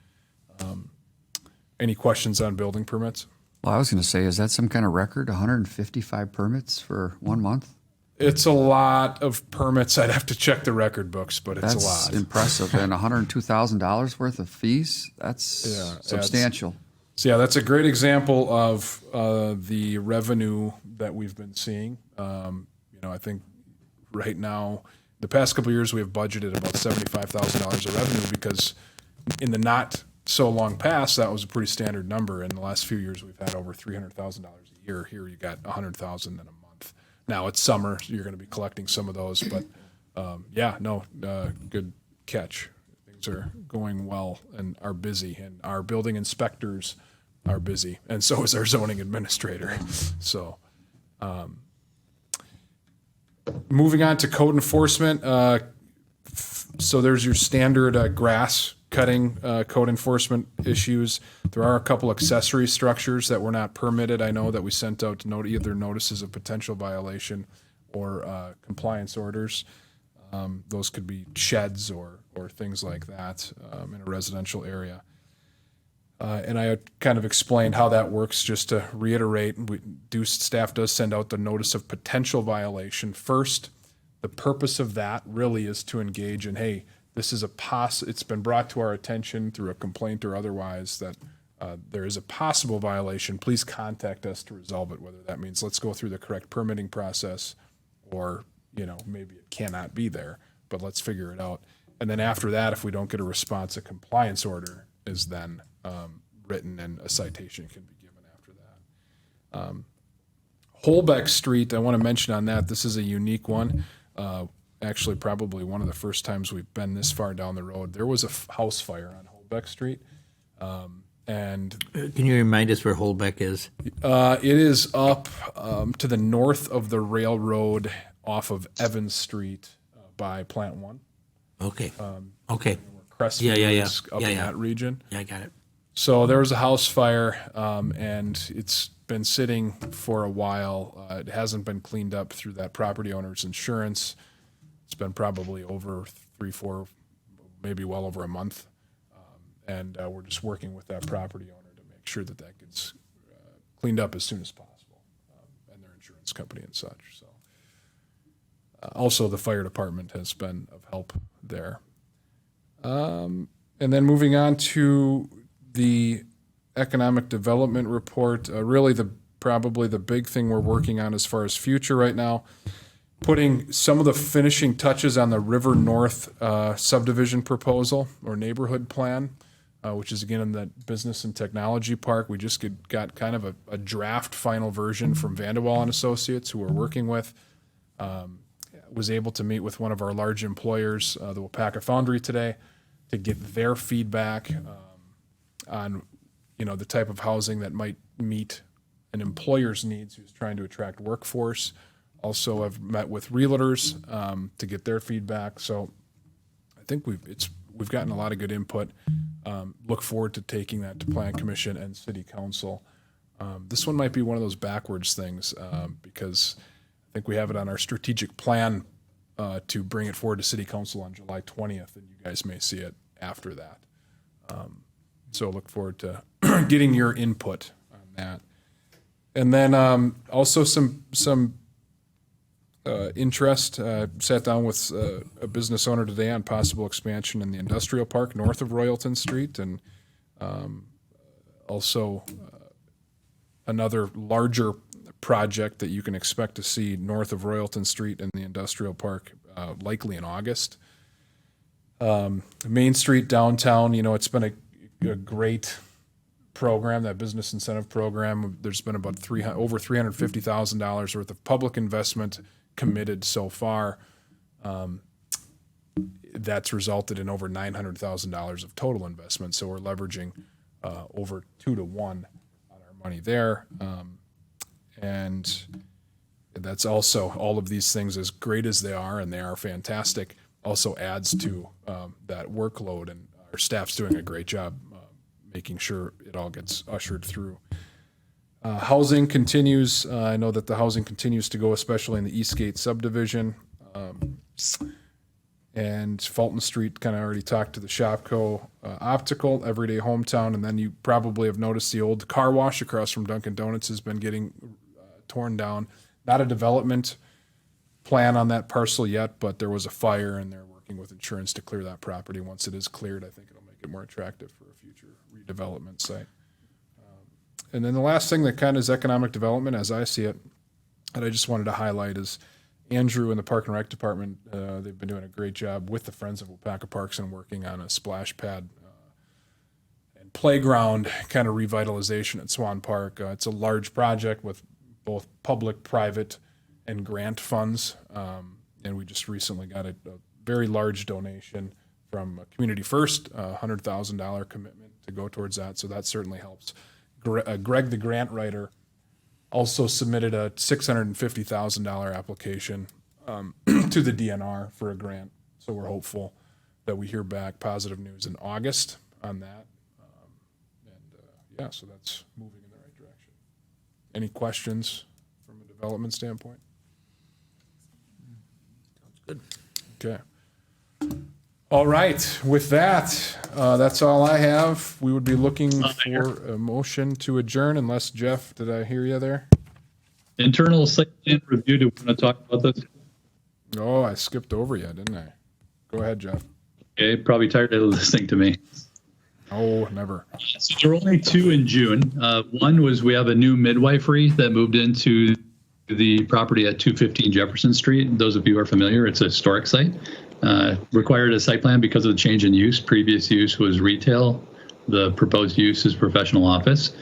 Any questions on building permits? Well, I was going to say, is that some kind of record? 155 permits for 1 month? It's a lot of permits. I'd have to check the record books, but it's That's a lot. impressive. And $102,000 worth of fees? That's substantial. So yeah, that's a great example of the revenue that we've been seeing. I think right now, the past couple of years, we have budgeted about $75,000 of revenue because in the not so long past, that was a pretty standard number. In the last few years, we've had over $300,000 a year. Here, you got $100,000 in a month. Now it's summer, so you're going to be collecting some of those, but good catch. Things are going well and are busy, and our building inspectors are busy, and so is our zoning administrator. So, moving on to code enforcement. So there's your standard grass cutting code enforcement issues. There are a couple accessory structures that were not permitted. I know that we sent out either notices of potential violation or compliance orders. Those could be sheds or things like that in a residential area. And I kind of explained how that works. Just to reiterate, staff does send out the notice of potential violation first. The purpose of that really is to engage in, hey, this is it's been brought to our attention through a complaint or otherwise that there is a possible violation. Please contact us to resolve it, whether that means let's go through the correct permitting process or, maybe it cannot be there, but let's figure it out. And then after that, if we don't get a response, a compliance order is then written and a citation can be given after that. Holbeck Street, I want to mention on that, this is a unique one. Actually, probably one of the first times we've been this far down the road. There was a house fire on Holbeck Street. And Can you remind us where Holbeck is? it is up to the north of the railroad off of Evans Street by Plant 1. Okay. Okay. Crestview Yeah. is up in that region. Yeah, I got it. So there was a house fire, and it's been sitting for a while. It hasn't been cleaned up through that property owner's insurance. It's been probably over 3, 4, maybe well over a month. And we're just working with that property owner to make sure that gets cleaned up as soon as possible, and their insurance company and such. So, also the fire department has been of help there. And then moving on to the economic development report, really probably the big thing we're working on as far as future right now, putting some of the finishing touches on the River North subdivision proposal or neighborhood plan, which is again in that business and technology park. We just got kind of a draft final version from Vanderwall and Associates, who we're working with. Was able to meet with one of our large employers, the Waupaca Foundry, today to get their feedback on the type of housing that might meet an employer's needs who's trying to attract workforce. Also, I've met with realtors to get their feedback. So I think we've gotten a lot of good input. Look forward to taking that to Plan Commission and City Council This one might be one of those backwards things because I think we have it on our strategic plan to bring it forward to City Council on July 20th, and you guys may see it after that. So look forward to getting your input on that. And then also some interest. Sat down with a business owner today on possible expansion in the industrial park north of Royalton Street, and also another larger project that you can expect to see north of Royalton Street in the industrial park, likely in August. Main Street downtown, it's been a great program, that business incentive program. There's been about over $350,000 worth of public investment committed so far. That's resulted in over $900,000 of total investment. So we're leveraging over 2 to 1 on our money there. And that's also, all of these things, as great as they are, and they are fantastic, also adds to that workload, and our staff's doing a great job making sure it all gets ushered through. Housing continues. I know that the housing continues to go, especially in the Eastgate subdivision. And Fulton Street, kind of already talked to the Shopco. Optical, Everyday Hometown, and then you probably have noticed the old car wash across from Dunkin' Donuts has been getting torn down. Not a development plan on that parcel yet, but there was a fire, and they're working with insurance to clear that property. Once it is cleared, I think it'll make it more attractive for a future redevelopment site. And then the last thing that kind of is economic development, as I see it, that I just wanted to highlight is Andrew and the Park and Rec Department. They've been doing a great job with the Friends of Waupaca Parks and working on a splash pad and playground kind of revitalization at Swan Park. It's a large project with both public, private, and grant funds. And we just recently got a very large donation from Community First, a $100,000 commitment to go towards that. So that certainly helps. Greg, the grant writer, also submitted a $650,000 application to the DNR for a grant. So we're hopeful that we hear back positive news in August on that. So that's moving in the right direction. Any questions from a development standpoint? Sounds good. Okay. All right. With that, that's all I have. We would be looking for a motion to adjourn, unless, Jeff, did I hear you there? Internal site plan review. Do we want to talk about this? Oh, I skipped over you, didn't I? Go ahead, Jeff. Okay, probably tired of listening to me. Oh, never. So there were only 2 in June. One was we have a new midwifery that moved into the property at 215 Jefferson Street. Those of you who are familiar, it's a historic site. Required a site plan because of the change in use. Previous use was retail. The proposed use is professional office.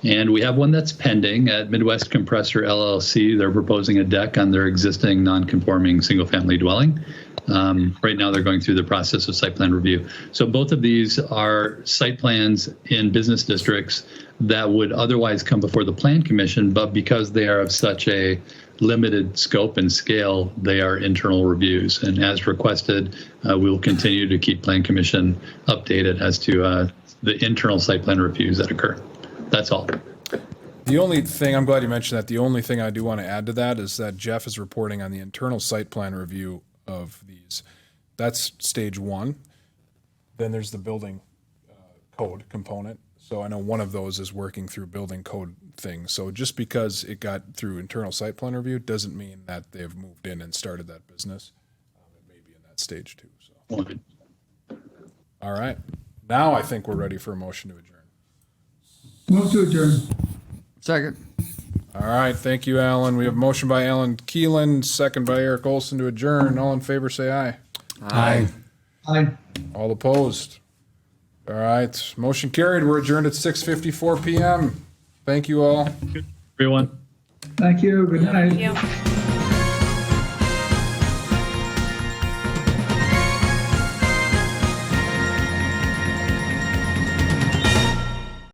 And we have one that's pending at Midwest Compressor LLC. They're proposing a deck on their existing non-conforming single-family dwelling. Right now, they're going through the process of site plan review. So both of these are site plans in business districts that would otherwise come before the Plan Commission, but because they are of such a limited scope and scale, they are internal reviews. And as requested, we will continue to keep Plan Commission updated as to the internal site plan reviews that occur. That's all. The only thing, I'm glad you mentioned that. The only thing I do want to add to that is that Jeff is reporting on the internal site plan review of these. That's stage 1. Then there's the building code component. So I know one of those is working through building code things. So just because it got through internal site plan review doesn't mean that they've moved in and started that business. It may be in that stage too. So. All right. Now I think we're ready for a motion to adjourn. Move to adjourn. Second. All right. Thank you, Alan. We have a motion by Alan Keelan, second by Eric Olson to adjourn. All in favor, say aye. Aye. Aye. All opposed? All right. Motion carried. We're adjourned at 6:54 p.m. Thank you all. Everyone. Thank you. Good night. Thank you.